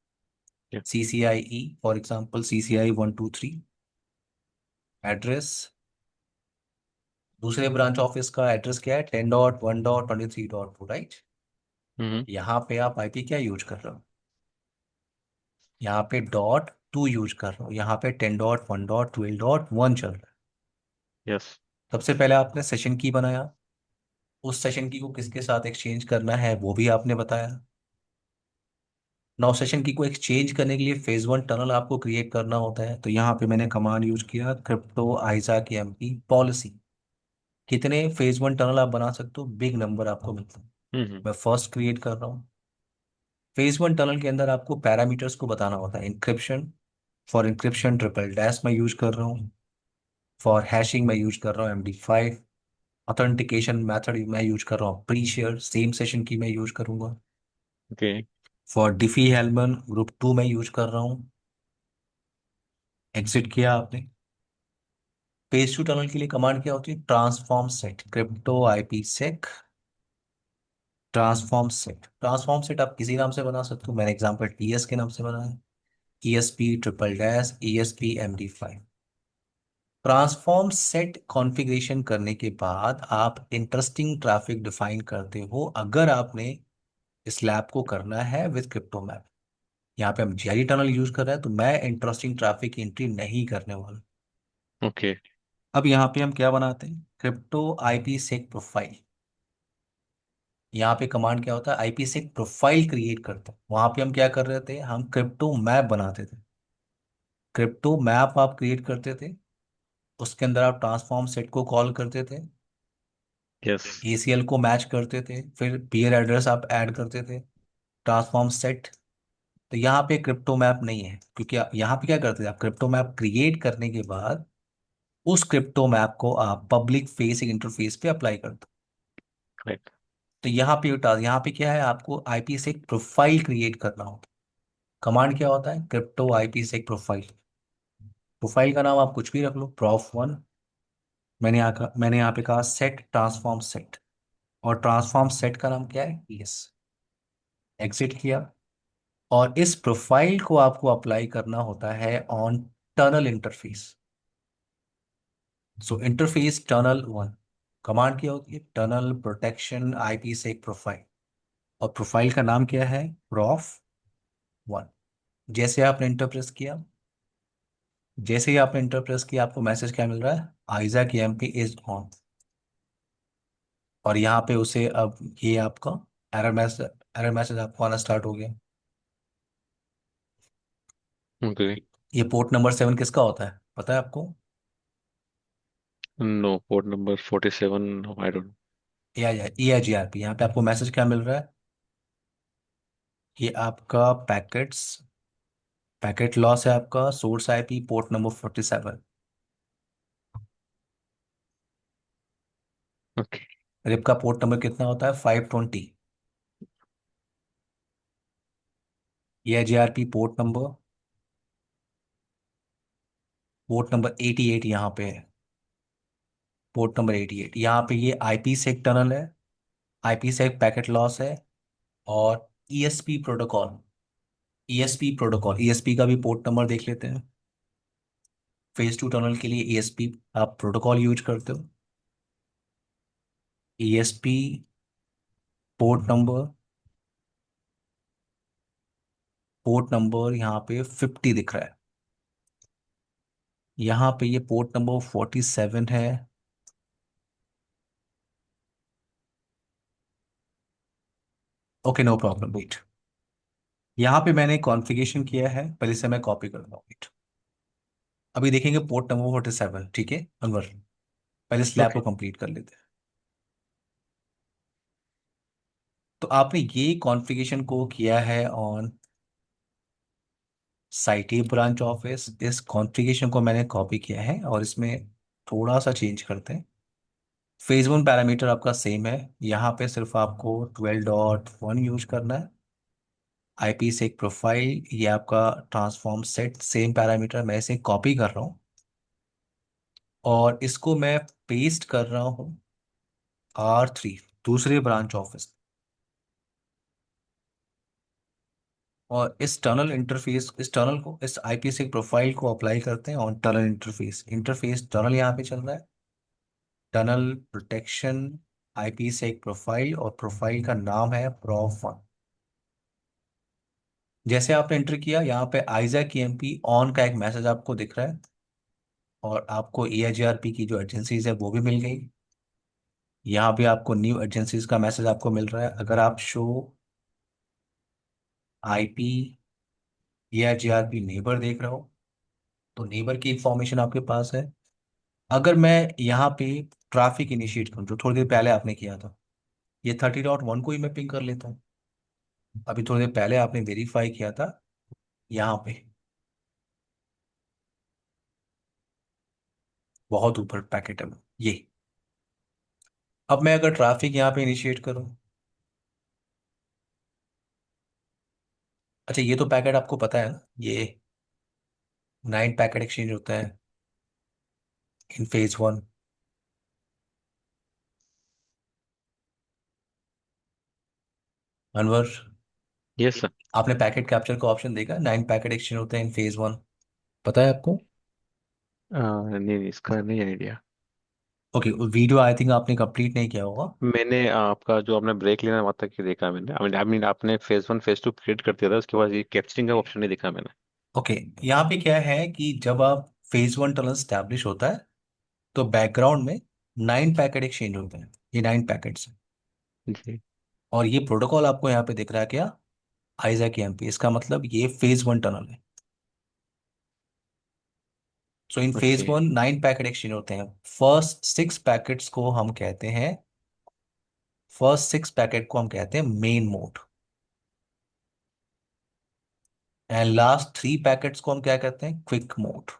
या सी सी आई ई, फॉर एग्जाम्पल CCI 123 एड्रेस। दूसरे ब्रांच ऑफिस का एड्रेस क्या है, 10.1.23.2, राइट। हम्म। यहाँ पे आप आईपी क्या यूज कर रहे हो, यहाँ पे .2 यूज कर रहे हो, यहाँ पे 10.1.12.1 चल रहा है। यस। सबसे पहले आपने सेशन की बनाया, उस सेशन की को किसके साथ एक्सचेंज करना है वो भी आपने बताया। नौ सेशन की को एक्सचेंज करने के लिए फेज 1 टनल आपको क्रिएट करना होता है, तो यहाँ पे मैंने कमांड यूज किया क्रिप्टो आइजा की एमपी पॉलिसी। कितने फेज 1 टनल आप बना सकते हो, बिग नंबर आपको मिलता है। हम्म। मैं फर्स्ट क्रिएट कर रहा हूँ। फेज 1 टनल के अंदर आपको पैरामीटर्स को बताना होता है। Encryption, for encryption triple dash मैं यूज कर रहा हूँ। फॉर हैशिंग मैं यूज कर रहा हूँ MD5। ऑथेंटिकेशन मेथड मैं यूज कर रहा हूँ प्री शेयर, सेम सेशन की मैं यूज करूंगा। ओके। फॉर डिफी हेलमन ग्रुप 2 मैं यूज कर रहा हूँ। एग्जिट किया आपने। पेज 2 टनल के लिए कमांड क्या होती है, ट्रांसफॉर्म सेट क्रिप्टो आईपी सेक ट्रांसफॉर्म सेट आप किसी नाम से बना सकते हो, मैंने एग्जांपल टीएस के नाम से बनाया। ESP triple dash ESP MD5। Transform set configuration करने के बाद आप इंटरेस्टिंग ट्रैफिक डिफाइन करते हो अगर आपने इस लैब को करना है विद क्रिप्टो मैप। यहाँ पे हम जेरी टनल यूज कर रहे हैं, तो मैं इंटरेस्टिंग ट्रैफिक एंट्री नहीं करने वाला। ओके। अब यहाँ पे हम क्या बनाते हैं, क्रिप्टो आईपी सेक प्रोफाइल। यहाँ पे कमांड क्या होता है, आईपी सेक प्रोफाइल क्रिएट करते हैं। वहां पे हम क्या कर रहे थे, हम क्रिप्टो मैप बनाते थे। क्रिप्टो मैप आप क्रिएट करते थे, उसके अंदर आप ट्रांसफॉर्म सेट को कॉल करते थे, यस। एसीएल को मैच करते थे, फिर पीयर एड्रेस आप ऐड करते थे, ट्रांसफॉर्म सेट। तो यहाँ पे क्रिप्टो मैप नहीं है, क्योंकि आप यहाँ पे क्या करते थे, आप क्रिप्टो मैप क्रिएट करने के बाद उस क्रिप्टो मैप को आप पब्लिक फेसिंग इंटरफेस पे अप्लाई करते हो। राइट। तो यहाँ पे क्या है, आपको आईपी से एक प्रोफाइल क्रिएट करना होता है। कमांड क्या होता है, क्रिप्टो आईपी से एक प्रोफाइल। प्रोफाइल का नाम आप कुछ भी रख लो, प्रॉफ 1। मैंने यहाँ पे कहा सेट ट्रांसफॉर्म सेट, और ट्रांसफॉर्म सेट का नाम क्या है, यस। एग्जिट किया, और इस प्रोफाइल को आपको अप्लाई करना होता है on tunnel interface. So interface tunnel 1। Command क्या होती है, टनल प्रोटेक्शन आईपी से एक प्रोफाइल, और प्रोफाइल का नाम क्या है, प्रॉफ 1। जैसे आपने इंटर प्रेस किया, जैसे ही आपने इंटर प्रेस किया, आपको मैसेज क्या मिल रहा है, आइजा की एमपी इज ऑन। और यहाँ पे उसे अब ये आपका एरर मैसेज आपको आना स्टार्ट हो गया। ओके। ये पोर्ट नंबर 7 किसका होता है, पता है आपको? No, port number 47, I don't. EIGRP। यहाँ पे आपको मैसेज क्या मिल रहा है, ये आपका पैकेट लॉस है, आपका source IP port number 47। Okay. RIP का पोर्ट नंबर कितना होता है, 520। EIGRP पोर्ट नंबर 88 यहाँ पे है। पोर्ट नंबर 88 यहाँ पे, ये आईपी से एक टनल है, आईपी से एक पैकेट लॉस है, और ईएसपी प्रोटोकॉल ईएसपी का भी पोर्ट नंबर देख लेते हैं। फेज 2 टनल के लिए ईएसपी आप प्रोटोकॉल यूज करते हो। ESP port number port number यहाँ पे 50 दिख रहा है। यहाँ पे ये पोर्ट नंबर 47 है। Okay, no problem, wait. यहाँ पे मैंने कॉन्फ़िगरेशन किया है, पहले से मैं कॉपी करता हूँ, वेट। अभी देखेंगे पोर्ट नंबर 47, ठीक है अनवर। पहले स्लैब को ओके। कंप्लीट कर लेते हैं। तो आपने ये कॉन्फ़िगरेशन को किया है ऑन साइट ब्रांच ऑफिस। इस कॉन्फ़िगरेशन को मैंने कॉपी किया है, और इसमें थोड़ा सा चेंज करते हैं। फेज 1 पैरामीटर आपका सेम है, यहाँ पे सिर्फ आपको 12.1 यूज करना है। आईपी से एक प्रोफाइल, ये आपका ट्रांसफॉर्म सेट, सेम पैरामीटर। मैं इसे कॉपी कर रहा हूँ, और इसको मैं पेस्ट कर रहा हूँ R3, दूसरे ब्रांच ऑफिस। और इस आईपी से प्रोफाइल को अप्लाई करते हैं ऑन टनल इंटरफेस टनल यहाँ पे चल रहा है। टनल प्रोटेक्शन आईपी से एक प्रोफाइल, और प्रोफाइल का नाम है प्रॉफ 1। जैसे आपने एंटर किया, यहाँ पे आइजैक की एमपी ऑन का एक मैसेज आपको दिख रहा है, और आपको EIGRP की जो एजेंसीज है वो भी मिल गई। यहाँ भी आपको न्यू एजेंसीज का मैसेज आपको मिल रहा है। अगर आप शो आईपी EIGRP नेबर देख रहे हो, तो नेबर की इंफॉर्मेशन आपके पास है। अगर मैं यहाँ पे ट्रैफिक इनिशिएट करूँ, जो थोड़ी देर पहले आपने किया था, ये 30.1 को ही मैं पिंग कर लेता हूँ। अभी थोड़ी देर पहले आपने वेरीफाई किया था यहाँ पे, बहुत ऊपर पैकेट है ये। अब मैं अगर ट्रैफिक यहाँ पे इनिशिएट करूँ, अच्छा ये तो पैकेट आपको पता है ना, ये 9 पैकेट एक्सचेंज होता है इन फेज 1। Anwar, yes sir. आपने पैकेट कैप्चर का ऑप्शन देखा, 9 पैकेट एक्सचेंज होते हैं इन फेज 1, पता है आपको? नहीं नहीं, इसका नहीं idea. Okay, video I think आपने कंप्लीट नहीं किया होगा। मैंने आपका जो आपने ब्रेक लेना वहां तक ही देखा मैंने। आई मीन आपने फेज 1 फेज 2 क्रिएट कर दिया था, उसके बाद ये कैप्चरिंग का ऑप्शन नहीं देखा मैंने। ओके, यहाँ पे क्या है कि जब आप फेज वन टनल स्टैब्लिश होता है तो बैकग्राउंड में 9 पैकेट एक्सचेंज होते हैं। ये 9 पैकेट्स हैं। जी। और ये प्रोटोकॉल आपको यहाँ पे दिख रहा है क्या, आइजैक एमपी, इसका मतलब ये फेज वन टनल है। So in phase okay. One 9 packet exchange होते हैं। फर्स्ट 6 पैकेट्स को हम कहते हैं, main mode. And last 3 packets को हम क्या कहते हैं, क्विक मोड।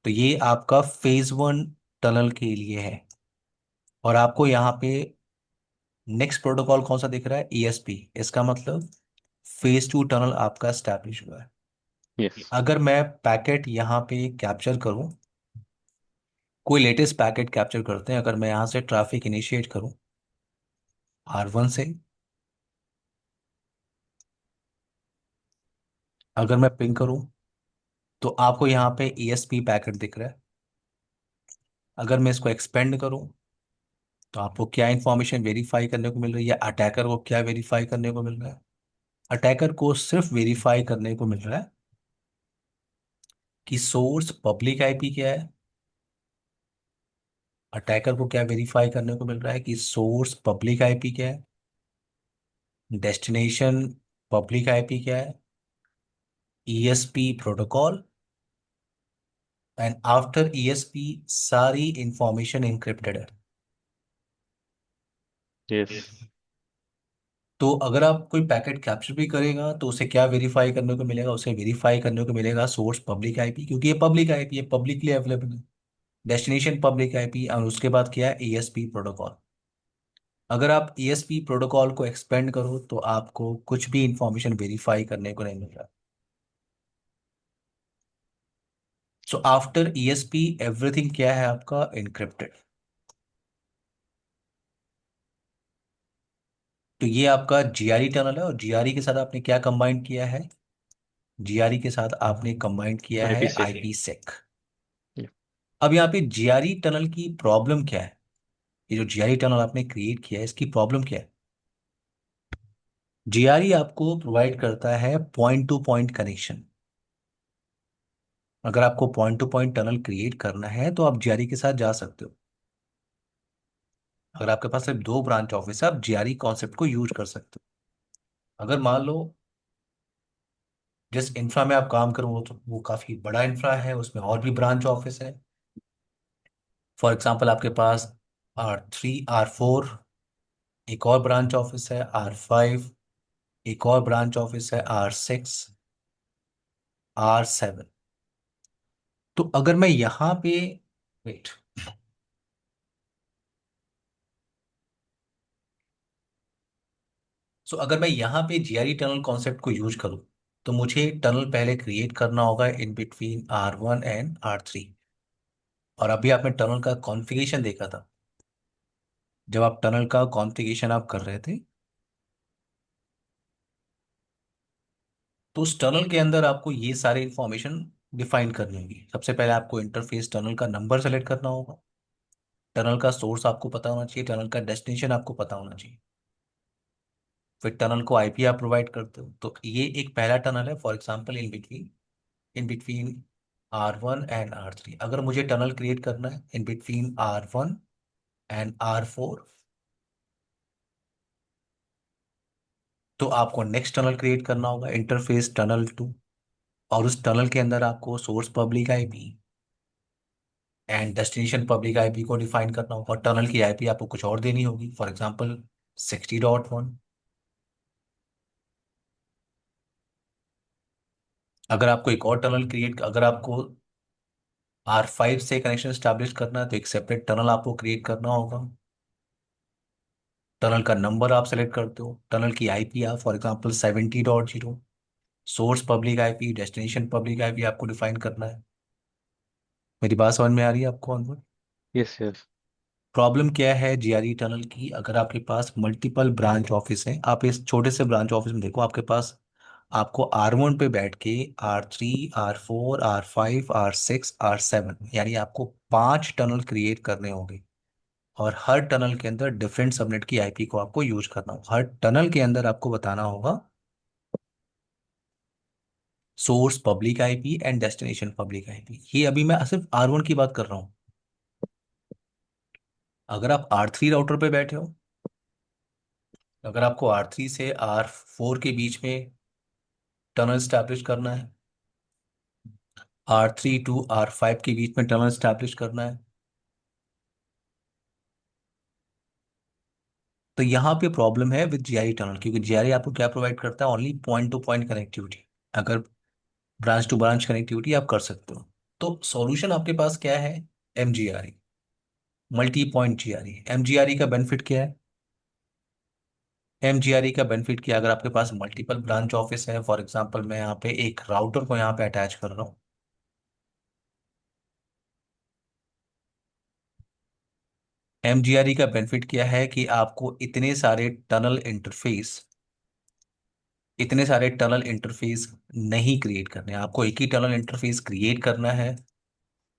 तो ये आपका फेज वन टनल के लिए है। और आपको यहाँ पे नेक्स्ट प्रोटोकॉल कौन सा दिख रहा है, ईएसपी। इसका मतलब फेज टू टनल आपका स्टैब्लिश हुआ है। यस। अगर मैं पैकेट यहाँ पे कैप्चर करूँ, कोई लेटेस्ट पैकेट कैप्चर करते हैं, अगर मैं यहाँ से ट्रैफिक इनिशिएट करूँ R1 से, अगर मैं पिंग करूँ तो आपको यहाँ पे ईएसपी पैकेट दिख रहा है। अगर मैं इसको एक्सपेंड करूँ तो आपको क्या इंफॉर्मेशन वेरीफाई करने को मिल रही है, अटैकर को क्या वेरीफाई करने को मिल रहा है। अटैकर को सिर्फ वेरीफाई करने को मिल रहा है कि सोर्स पब्लिक आईपी क्या है। अटैकर को क्या वेरीफाई करने को मिल रहा है कि सोर्स पब्लिक आईपी क्या है, डेस्टिनेशन पब्लिक आईपी क्या है, ESP protocol. And after ESP सारी इंफॉर्मेशन इंक्रिप्टेड है। यस। तो अगर आप कोई पैकेट कैप्चर भी करेगा तो उसे क्या वेरीफाई करने को मिलेगा, उसे वेरीफाई करने को मिलेगा सोर्स पब्लिक आईपी, क्योंकि ये पब्लिक आईपी है, पब्लिकली अवेलेबल है। डेस्टिनेशन पब्लिक आईपी, और उसके बाद क्या है, ईएसपी प्रोटोकॉल। अगर आप ईएसपी प्रोटोकॉल को एक्सपेंड करो तो आपको कुछ भी इंफॉर्मेशन वेरीफाई करने को नहीं मिल रहा। सो आफ्टर ईएसपी एवरीथिंग क्या है आपका, इनक्रिप्टेड। तो ये आपका जीआरई टनल है। और जीआरई के साथ आपने क्या कंबाइन किया है, जीआरई के साथ आपने कंबाइन किया आईपी है सेक। आईपी सेक। अब यहाँ पे जीआरई टनल की प्रॉब्लम क्या है, ये जो जीआरई टनल आपने क्रिएट किया है इसकी प्रॉब्लम क्या है। जीआरई आपको प्रोवाइड करता है पॉइंट टू पॉइंट कनेक्शन। अगर आपको point two point tunnel create करना है तो आप जीआरई के साथ जा सकते हो। अगर आपके पास सिर्फ 2 ब्रांच ऑफिस है, आप जीआरई कॉन्सेप्ट को यूज कर सकते हो। अगर मान लो जिस इंफ्रा में आप काम करो वो काफी बड़ा इंफ्रा है, उसमें और भी ब्रांच ऑफिस है। फॉर एग्जाम्पल आपके पास R3 R4 एक और ब्रांच ऑफिस है, R5 एक और ब्रांच ऑफिस है, R6 R7। तो अगर मैं यहाँ पे, वेट, सो अगर मैं यहाँ पे जीआरई टनल कॉन्सेप्ट को यूज करूँ तो मुझे टनल पहले क्रिएट करना होगा in between R1 and R3। और अभी आपने टनल का कॉन्फ़िगरेशन देखा था, जब आप टनल का कॉन्फ़िगरेशन आप कर रहे थे तो उस टनल के अंदर आपको ये सारी इंफॉर्मेशन डिफाइन करनी होगी। सबसे पहले आपको इंटरफेस टनल का नंबर सेलेक्ट करना होगा, टनल का सोर्स आपको पता होना चाहिए, टनल का डेस्टिनेशन आपको पता होना चाहिए, फिर टनल को आईपी आप प्रोवाइड करते हो। तो ये एक पहला टनल है, for example in between R1 and R3। अगर मुझे टनल क्रिएट करना है in between R1 and R4 तो आपको नेक्स्ट टनल क्रिएट करना होगा, इंटरफेस टनल 2। और उस टनल के अंदर आपको source public IP and destination public IP को डिफाइन करना होगा। और टनल की आईपी आपको कुछ और देनी होगी, फॉर एग्जांपल 60.1। अगर आपको एक और टनल क्रिएट, अगर आपको R5 से कनेक्शन स्टैब्लिश करना है तो एक सेपरेट टनल आपको क्रिएट करना होगा। टनल का नंबर आप सेलेक्ट करते हो, टनल की आईपी आप for example 70.0, source public IP destination public IP आपको डिफाइन करना है। मेरी बात समझ में आ रही है आपको अनवर। Yes yes. प्रॉब्लम क्या है जीआरई टनल की, अगर आपके पास मल्टीपल ब्रांच ऑफिस हैं, आप इस छोटे से ब्रांच ऑफिस में देखो, आपके पास आपको R1 पे बैठ के R3, R4, R5, R6, R7 यानी आपको 5 टनल क्रिएट करने होंगे। और हर टनल के अंदर डिफरेंट सबनेट की आईपी को आपको यूज करना होगा। हर टनल के अंदर आपको बताना होगा source public IP and destination public IP. ये अभी मैं सिर्फ R1 की बात कर रहा हूँ। अगर आप R3 राउटर पे बैठे हो, अगर आपको R3 से R4 के बीच में टनल स्टैब्लिश करना है, R3 to R5 के बीच में टनल स्टैब्लिश करना है, तो यहाँ पे प्रॉब्लम है विद जीआरई टनल, क्योंकि जीआरई आपको क्या प्रोवाइड करता है? Only point two point connectivity. अगर ब्रांच टू ब्रांच कनेक्टिविटी आप कर सकते हो। तो सॉल्यूशन आपके पास क्या है? एमजीआरई, मल्टी पॉइंट जीआरई। एमजीआरई का बेनिफिट क्या है? एमजीआरई का बेनिफिट क्या है? अगर आपके पास मल्टीपल ब्रांच ऑफिस है, फॉर एग्जांपल मैं यहाँ पे एक राउटर को यहाँ पे अटैच कर रहा हूँ। एमजीआरई का बेनिफिट क्या है कि आपको इतने सारे टनल इंटरफेस नहीं क्रिएट करने हैं। आपको एक ही टनल इंटरफेस क्रिएट करना है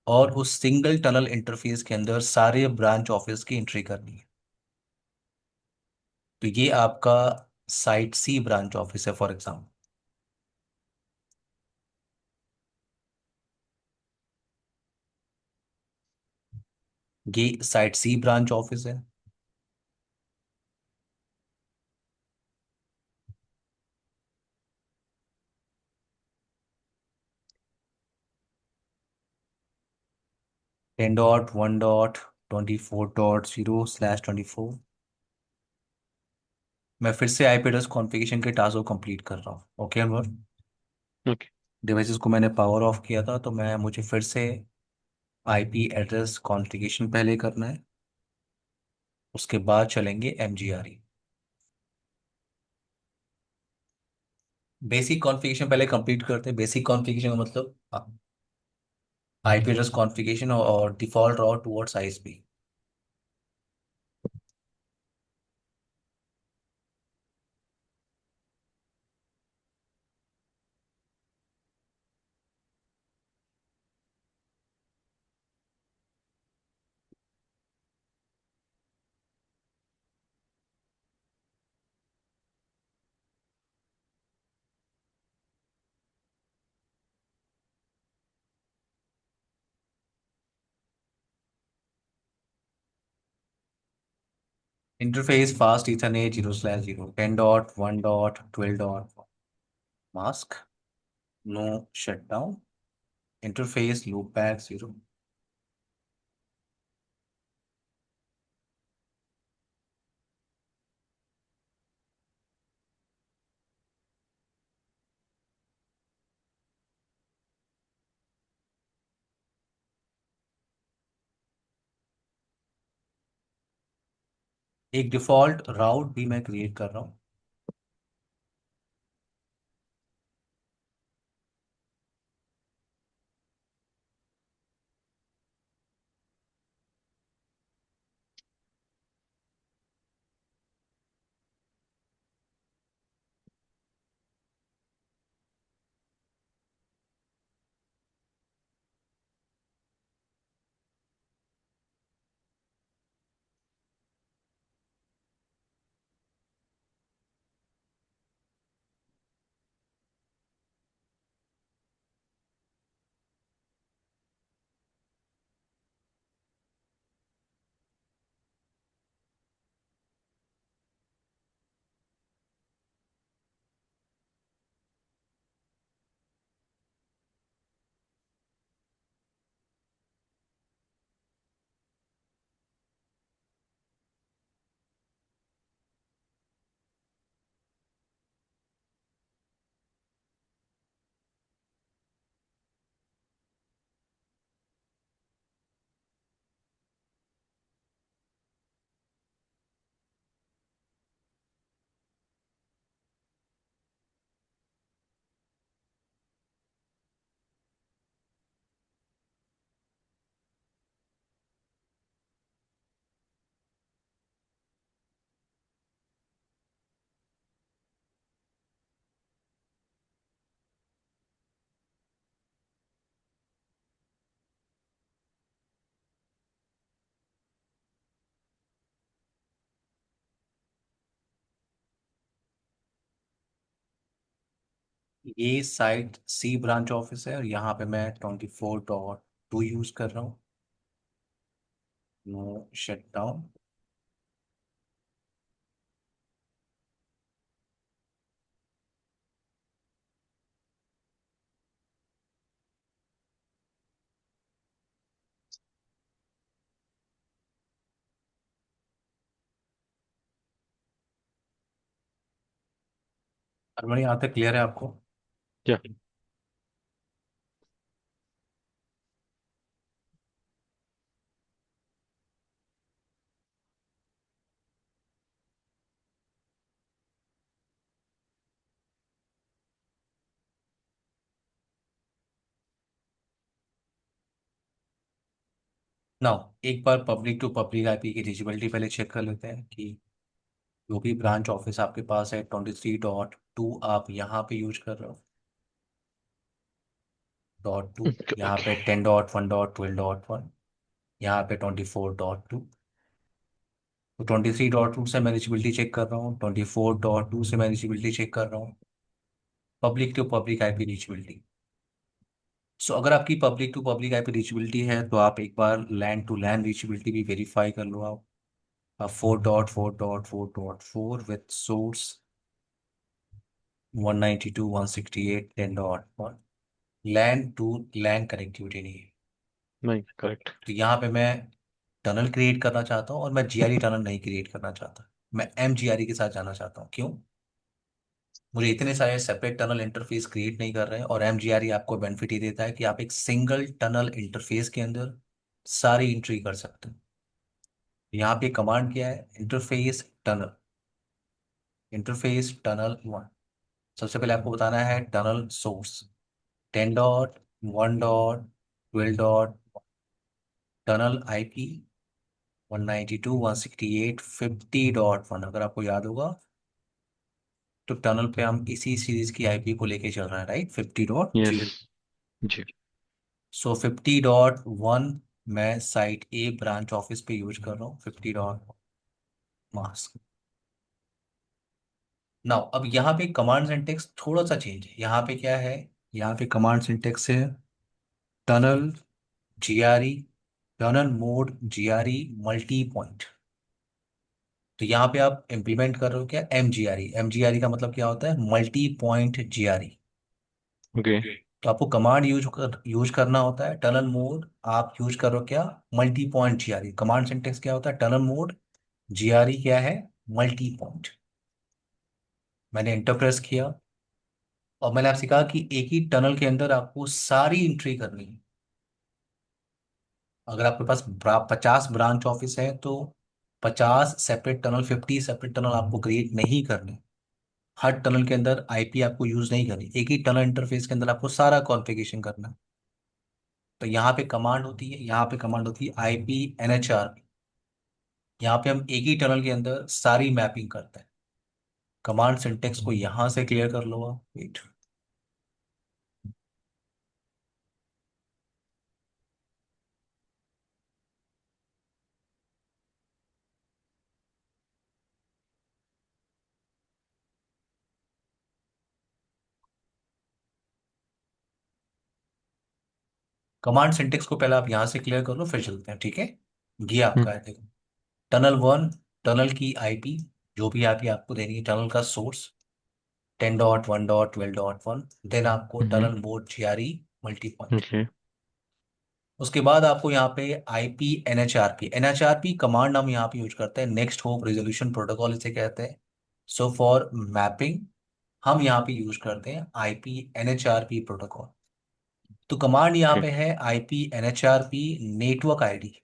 और उस सिंगल टनल इंटरफेस के अंदर सारे ब्रांच ऑफिस की एंट्री करनी है। तो ये आपका साइट सी ब्रांच ऑफिस है फॉर एग्जाम्पल। ये साइट सी ब्रांच ऑफिस है। 10.1.24.0/24। मैं फिर से आईपी एड्रेस कॉन्फ़िगरेशन के टास्क को कंप्लीट कर रहा हूँ। Okay Anwar, okay. डिवाइसेस को मैंने पावर ऑफ किया था, तो मैं मुझे फिर से आईपी एड्रेस कॉन्फ़िगरेशन पहले करना है, उसके बाद चलेंगे एमजीआरई। बेसिक कॉन्फ़िगरेशन पहले कंप्लीट करते हैं। बेसिक कॉन्फ़िगरेशन का मतलब आईपी एड्रेस कॉन्फ़िगरेशन और default route towards ISP. Interface fast ethernet 0/0 10.1.12. Mask, no shutdown, interface loopback 0। एक डिफॉल्ट राउट भी मैं क्रिएट कर रहा हूँ। ये साइट सी ब्रांच ऑफिस है और यहाँ पे मैं 24.2 यूज कर रहा हूँ। No shut down. अरमनी यहाँ तक क्लियर है आपको? क्या? नाउ एक बार पब्लिक टू पब्लिक आईपी की रीचेबिलिटी पहले चेक कर लेते हैं कि जो भी ब्रांच ऑफिस आपके पास है 23.2 आप यहाँ पे यूज कर रहे हो। .2 यहाँ ओके। पे 10.1.12.1, यहाँ पे 24.2। तो 23.2 से मैं रीचेबिलिटी चेक कर रहा हूँ, 24.2 से मैं रीचेबिलिटी चेक कर रहा हूँ। Public to public IP reachability. So अगर आपकी public to public IP reachability है तो आप एक बार लैंड टू लैंड रीचेबिलिटी भी वेरीफाई कर लो आप। 4.4.4.4 with source 192.168.10.1। LAN to LAN connectivity नहीं है। नहीं, करेक्ट। तो यहाँ पे मैं टनल क्रिएट करना चाहता हूँ और मैं जीआरई टनल नहीं क्रिएट करना चाहता। मैं एमजीआरई के साथ जाना चाहता हूँ। क्यों? मुझे इतने सारे सेपरेट टनल इंटरफेस क्रिएट नहीं कर रहे हैं, और एमजीआरई आपको बेनिफिट ये देता है कि आप एक सिंगल टनल इंटरफेस के अंदर सारी एंट्री कर सकते हैं। यहाँ पे कमांड क्या है? Interface tunnel. Interface tunnel one. सबसे पहले आपको बताना है टनल सोर्स 10.1.12. Tunnel IP 192.168.50.1। अगर आपको याद होगा तो टनल पे हम इसी सीरीज की आईपी को लेके चल रहे हैं, राइट? 50.0। यस। जी। सो 50.1 मैं साइट ए ब्रांच ऑफिस पे यूज कर रहा हूँ। 50.मास्क। नाउ अब यहाँ पे कमांड सिंटेक्स थोड़ा सा चेंज है। यहाँ पे क्या है? यहाँ पे कमांड सिंटेक्स है tunnel GRE, tunnel mode GRE multi point. तो यहाँ पे आप इंप्लीमेंट कर रहे हो क्या? एमजीआरई। एमजीआरई का मतलब क्या होता है? Multi point GRE. ओके। तो आपको कमांड यूज करना होता है टनल मोड। आप यूज करो क्या? Multi point GRE. Command syntax क्या होता है? टनल मोड जीआरई क्या है? Multi point. मैंने इंटर प्रेस किया और मैंने आपसे कहा कि एक ही टनल के अंदर आपको सारी एंट्री करनी है। अगर आपके पास 50 ब्रांच ऑफिस है तो 50 सेपरेट टनल, 50 सेपरेट टनल आपको क्रिएट नहीं करने। हर टनल के अंदर आईपी आपको यूज नहीं करनी, एक ही टनल इंटरफेस के अंदर आपको सारा कॉन्फ़िगरेशन करना है। तो यहाँ पे कमांड होती है, यहाँ पे कमांड होती है आईपी एनएचआर। यहाँ पे हम एक ही टनल के अंदर सारी मैपिंग करते हैं। कमांड सिंटेक्स को यहाँ से क्लियर कर लो आप। वेट। कमांड सिंटेक्स को पहले आप यहाँ से क्लियर कर लो, फिर चलते हैं, ठीक है? ये आपका है, देखो। टनल वन, टनल की आईपी जो भी आईपी आपको देनी है, टनल का सोर्स 10.1.12.1। देन आपको hmm. Tunnel mode GRE multipoint. Okay. उसके बाद आपको यहाँ पे आईपी एनएचआरपी, एनएचआरपी कमांड हम यहाँ पे यूज करते हैं। नेक्स्ट होप रेजोल्यूशन प्रोटोकॉल इसे कहते हैं। सो फॉर मैपिंग हम यहाँ पे यूज करते हैं आईपी एनएचआरपी प्रोटोकॉल। तो कमांड यहाँ ओके। पे है आईपी एनएचआरपी नेटवर्क आईडी।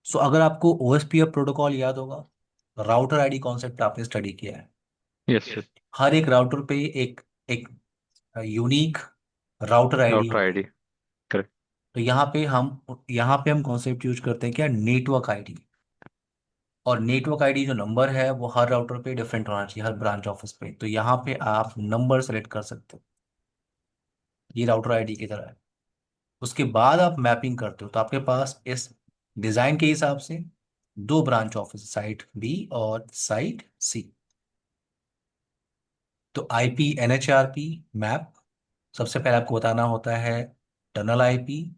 सो अगर आपको ओएसपीएफ प्रोटोकॉल याद होगा, राउटर आईडी कॉन्सेप्ट आपने स्टडी किया है। Yes, yes. हर एक राउटर पे एक एक यूनिक राउटर आईडी राउटर होती आईडी। है। करेक्ट। तो यहाँ पे हम कॉन्सेप्ट यूज करते हैं क्या? Network ID. और नेटवर्क आईडी जो नंबर है वो हर राउटर पे डिफरेंट होना चाहिए, हर ब्रांच ऑफिस पे। तो यहाँ पे आप नंबर सेलेक्ट कर सकते हो, ये राउटर आईडी की तरह है। उसके बाद आप मैपिंग करते हो तो आपके पास इस डिजाइन के हिसाब से दो ब्रांच ऑफिस, साइट बी और साइट सी। तो आईपी एनएचआरपी मैप, सबसे पहले आपको बताना होता है टनल आईपी,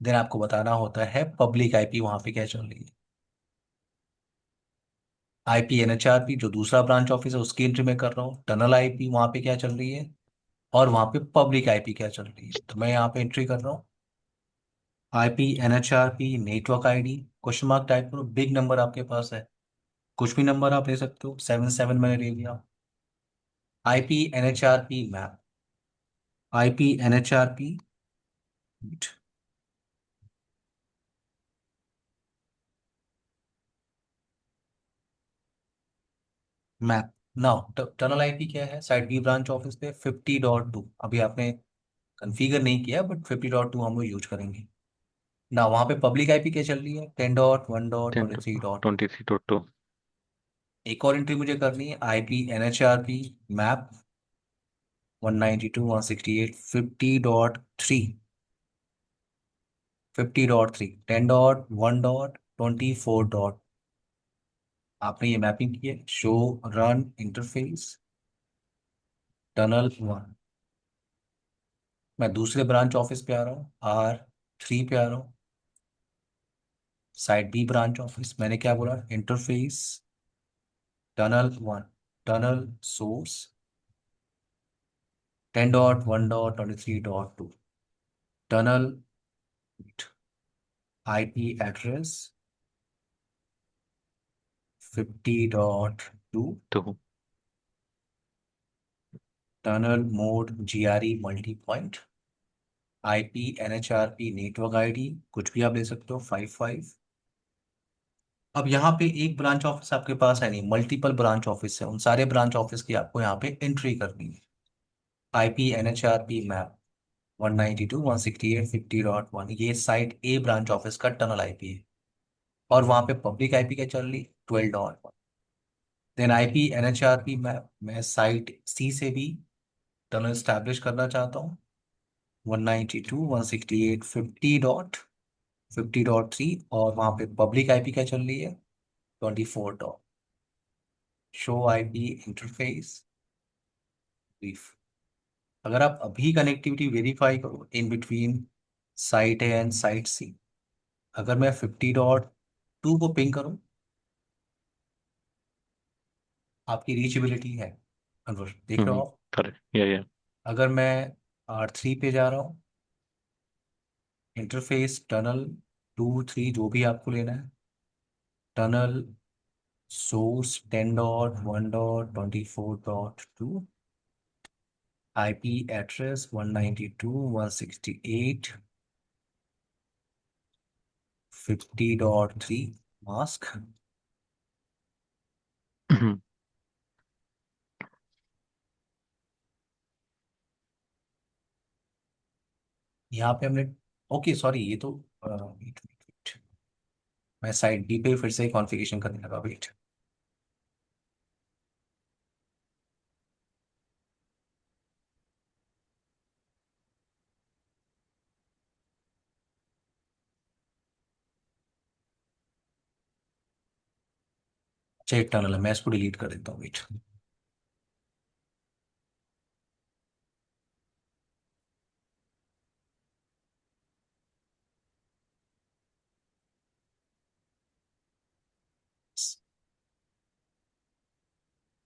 देन आपको बताना होता है पब्लिक आईपी वहां पे क्या चल रही है। आईपी एनएचआरपी जो दूसरा ब्रांच ऑफिस है उसकी एंट्री में कर रहा हूँ, टनल आईपी वहां पे क्या चल रही है, और वहां पे पब्लिक आईपी क्या चल रही है। तो मैं यहाँ पे एंट्री कर रहा हूँ IP NHRP network ID, question mark type करो, बिग नंबर आपके पास है, कुछ भी नंबर आप ले सकते हो, 77 मैंने ले लिया। IP NHRP map, IP NHRP map. Now tunnel IP क्या है, साइट बी ब्रांच ऑफिस पे 50.2, अभी आपने कॉन्फ़िगर नहीं किया बट 50.2 हम लोग यूज करेंगे ना। वहाँ पे पब्लिक आईपी क्या चल रही है, 10.1 10 ट्वेंटी थ्री डॉट। 23.2। एक और एंट्री मुझे करनी है आईपी एनएचआरपी मैप 192.168.50.3, 50.3, 10.1.24 आपने ये मैपिंग की है। Show run interface tunnel one, मैं दूसरे ब्रांच ऑफिस पे आ रहा हूँ, R3 पे आ रहा हूँ, साइड बी ब्रांच ऑफिस, मैंने क्या बोला, interface tunnel one, tunnel source 10.1.23.2, tunnel IP address 50.2, तो tunnel mode GRE multipoint, IP NHRP network ID कुछ भी आप ले सकते हो 55। अब यहाँ पे एक ब्रांच ऑफिस आपके पास है नहीं, मल्टीपल ब्रांच ऑफिस है, उन सारे ब्रांच ऑफिस की आपको यहाँ पे एंट्री करनी है। आईपी एनएचआरपी मैप 192.168.50.1, ये साइट ए ब्रांच ऑफिस का टनल आईपी है, और वहाँ पे पब्लिक आईपी क्या चल रही, 12.1। देन आईपी एनएचआरपी मैप, मैं साइट सी से भी टनल स्टैब्लिश करना चाहता हूँ, 192.168.50.3, और वहाँ पे पब्लिक आईपी क्या चल रही है, 24 dot. Show IP interface brief. अगर आप अभी कनेक्टिविटी वेरीफाई करो in between site A and site C, अगर मैं 50.2 को पिंग करूं, आपकी रीचेबिलिटी है, अनवर देख रहे हो आप। करेक्ट, या। अगर मैं R3 पे जा रहा हूँ, इंटरफेस टनल 2 3 जो भी आपको लेना है, tunnel source 10.1.24.2, IP address 192.168.50.3 mask. यहाँ पे हमने, ओके सॉरी ये तो wait, wait, wait, मैं साइड बी पे फिर से कॉन्फ़िगरेशन करने लगा, वेट। अच्छा एक टनल है, मैं इसको डिलीट कर देता हूँ, वेट।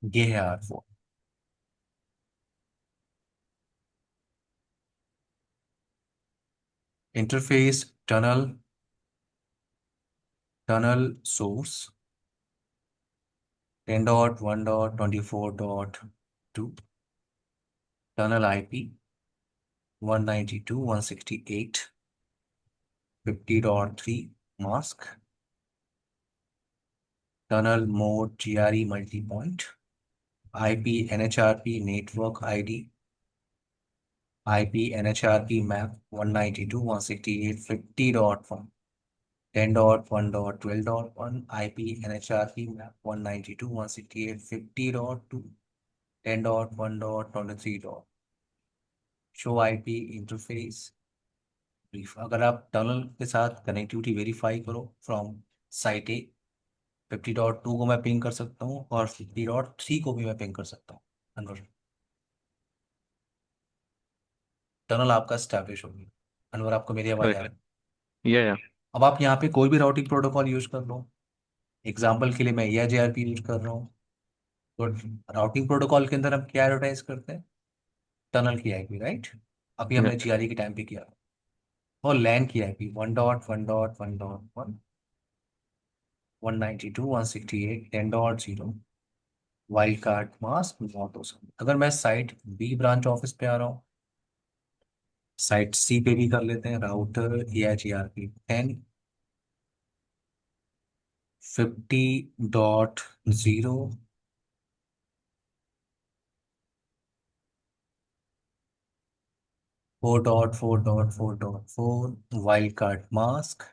ये है R4, interface tunnel, tunnel source 10.1.24.2, tunnel IP 192.168.50.3 mask, tunnel mode GRE multipoint, IP NHRP network ID, IP NHRP map 192.168.50.1, 10.1.12.1, IP NHRP map 192.168.50.2, 10.1.23. Show IP interface brief. अगर आप टनल के साथ कनेक्टिविटी वेरीफाई करो फ्रॉम साइट ए, 50.2 को मैं पिंग कर सकता हूँ और 50.3 को भी मैं पिंग कर सकता हूँ, अनवर। टनल आपका स्टैब्लिश होगी। अनवर, आपको मेरी आवाज़ आ रही करेक्ट। है? या। अब आप यहाँ पे कोई भी राउटिंग प्रोटोकॉल यूज कर लो। एग्जाम्पल के लिए मैं EIGRP यूज कर रहा हूँ। तो राउटिंग प्रोटोकॉल के अंदर हम क्या एडवर्टाइज करते हैं? टनल की आईपी, राइट? अभी या। हमने GRE के टाइम पे किया। और लैन की IP 1.1.1.1, 192.168 10.0, wild card mask not हो। अगर मैं साइट बी ब्रांच ऑफिस पे आ रहा हूँ, साइट सी पे भी कर लेते हैं। Router EIGRP 10 50.0 4.4.4.4 wild card mask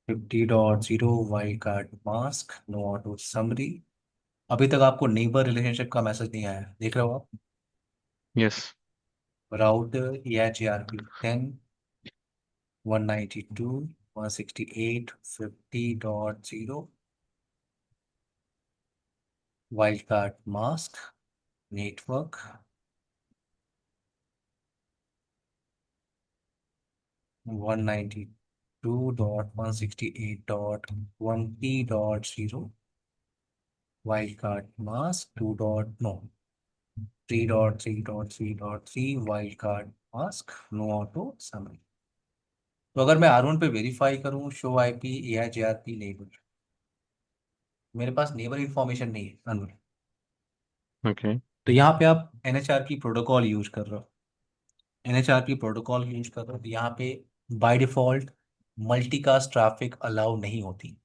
50.0 wild card mask no auto summary. अभी तक आपको नेबर रिलेशनशिप का मैसेज नहीं आया, देख रहे हो आप? Yes. Router EIGRP 10 192.168.50.0 wild card mask network 192.168.1P.0 wild card mask 2 dot no 3.3.3.3 wild card mask no auto summary. तो अगर मैं R1 पे वेरीफाई करूं शो आईपी EIGRP नेबर, मेरे पास नेबर इंफॉर्मेशन नहीं है अनवर। ओके। तो यहाँ पे आप NHRP प्रोटोकॉल यूज कर रहे हो। NHRP प्रोटोकॉल यूज कर रहे हो तो यहाँ पे by default multicast traffic allow नहीं होती।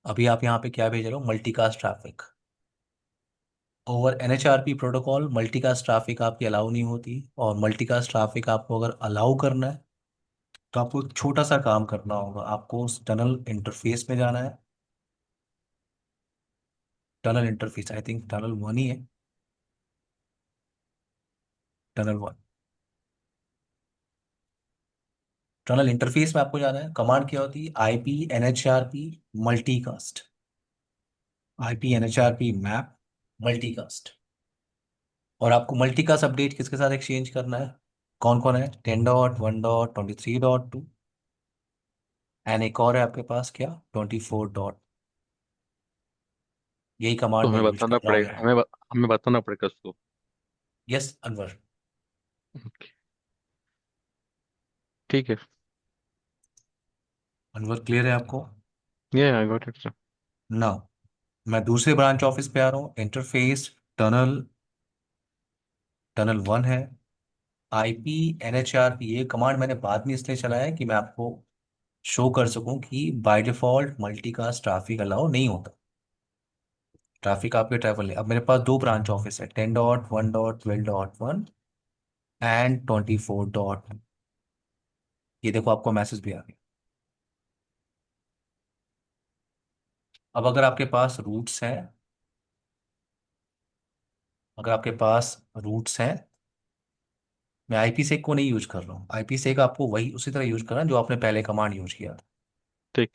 अभी आप यहाँ पे क्या भेज रहे हो? Multicast traffic. Over NHRP protocol multicast traffic आपकी अलाउ नहीं होती। और मल्टीकास्ट ट्रैफिक आपको अगर अलाउ करना है तो आपको एक छोटा सा काम करना होगा। आपको उस टनल इंटरफेस में जाना है। Tunnel interface, I think tunnel 1 ही है। टनल 1। टनल इंटरफेस में आपको जाना है। कमांड क्या होती है? IP NHRP multicast. IP NHRP map multicast. और आपको मल्टीकास्ट अपडेट किसके साथ एक्सचेंज करना है? कौन कौन है? 10.1.23.2 एंड एक और है आपके पास क्या? 24 डॉट। यही तो कमांड मैं हमें यूज कर बताना रहा हूँ पड़ेगा, यहाँ। हमें बताना पड़ेगा उसको। यस अनवर। Okay, ठीक है। अनवर क्लियर है आपको? ये आई गॉट इट। ना, मैं दूसरे ब्रांच ऑफिस पे आ रहा हूँ। इंटरफेस टनल, टनल 1 है। IP NHRP ये कमांड मैंने बाद में इसलिए चलाया है कि मैं आपको शो कर सकूं कि by default multicast traffic allow नहीं होता। ट्रैफिक आपके ट्रैवल है। अब मेरे पास दो ब्रांच ऑफिस है, 10.1.12.1 एंड 24 डॉट। ये देखो आपको मैसेज भी आ गया। अब अगर आपके पास रूट्स हैं, अगर आपके पास रूट्स हैं, मैं IP sec को नहीं यूज कर रहा हूँ। IP sec आपको वही उसी तरह यूज करना है जो आपने पहले कमांड यूज किया था। ठीक।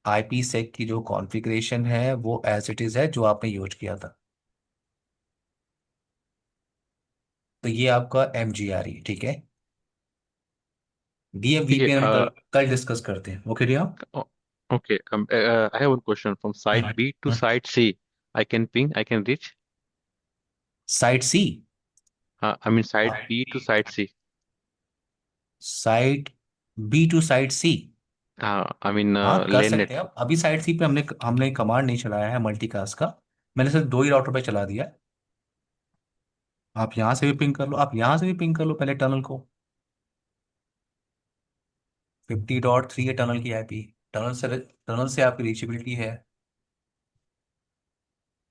IP sec की जो कॉन्फ़िगरेशन है वो एज इट इज है जो आपने यूज किया था। तो ये आपका MGRE, ठीक है। ठीक है। DMVPN हम कल कल डिस्कस करते हैं, okay Riya? Okay, I have one question. From site B to site C, I can ping, I can reach. Site C? हाँ, I mean site B to site C. Site B to site C? हाँ, आई मीन हाँ कर लेन सकते नेट। हैं आप। अभी साइट सी पे हमने हमने कमांड नहीं चलाया है मल्टीकास्ट का। मैंने सिर्फ दो ही राउटर पे चला दिया है। आप यहाँ से भी पिंग कर लो, आप यहाँ से भी पिंग कर लो पहले टनल को। 50.3 है टनल की आईपी। टनल से आपकी रीचेबिलिटी है।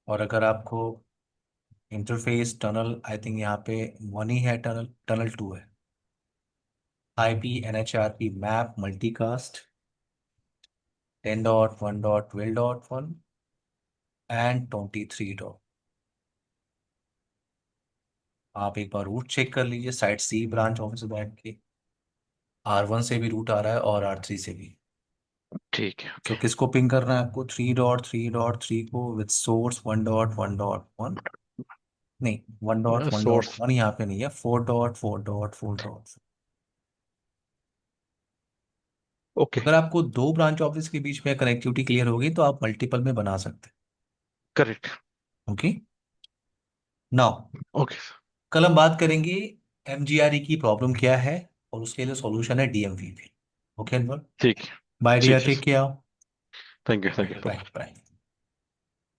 और अगर आपको इंटरफेस टनल, आई थिंक यहाँ पे 1 ही है। टनल 2 है। IP NHRP map multicast 10.1.12.1 and 23 dot. आप एक बार रूट चेक कर लीजिए साइट सी ब्रांच ऑफिस बैठ के। R1 से भी रूट आ रहा है और R3 से भी। ठीक है, सो ओके। किसको पिंग करना है आपको? 3.3.3 को विथ सोर्स 1.1.1, नहीं 1.1.1 सोर्स। यहाँ पे नहीं है, 4.4.4.4। ओके। अगर आपको दो ब्रांच ऑफिस के बीच में कनेक्टिविटी क्लियर होगी तो आप मल्टीपल में बना सकते करेक्ट। हैं। Okay, now okay. कल हम बात करेंगे एमजीआरई की प्रॉब्लम क्या है और उसके लिए सॉल्यूशन है डीएमवीपी। ओके अनवर, ठीक है। बाय ठीक डियर, है। Take care. Thank you, thank bye you. Bye.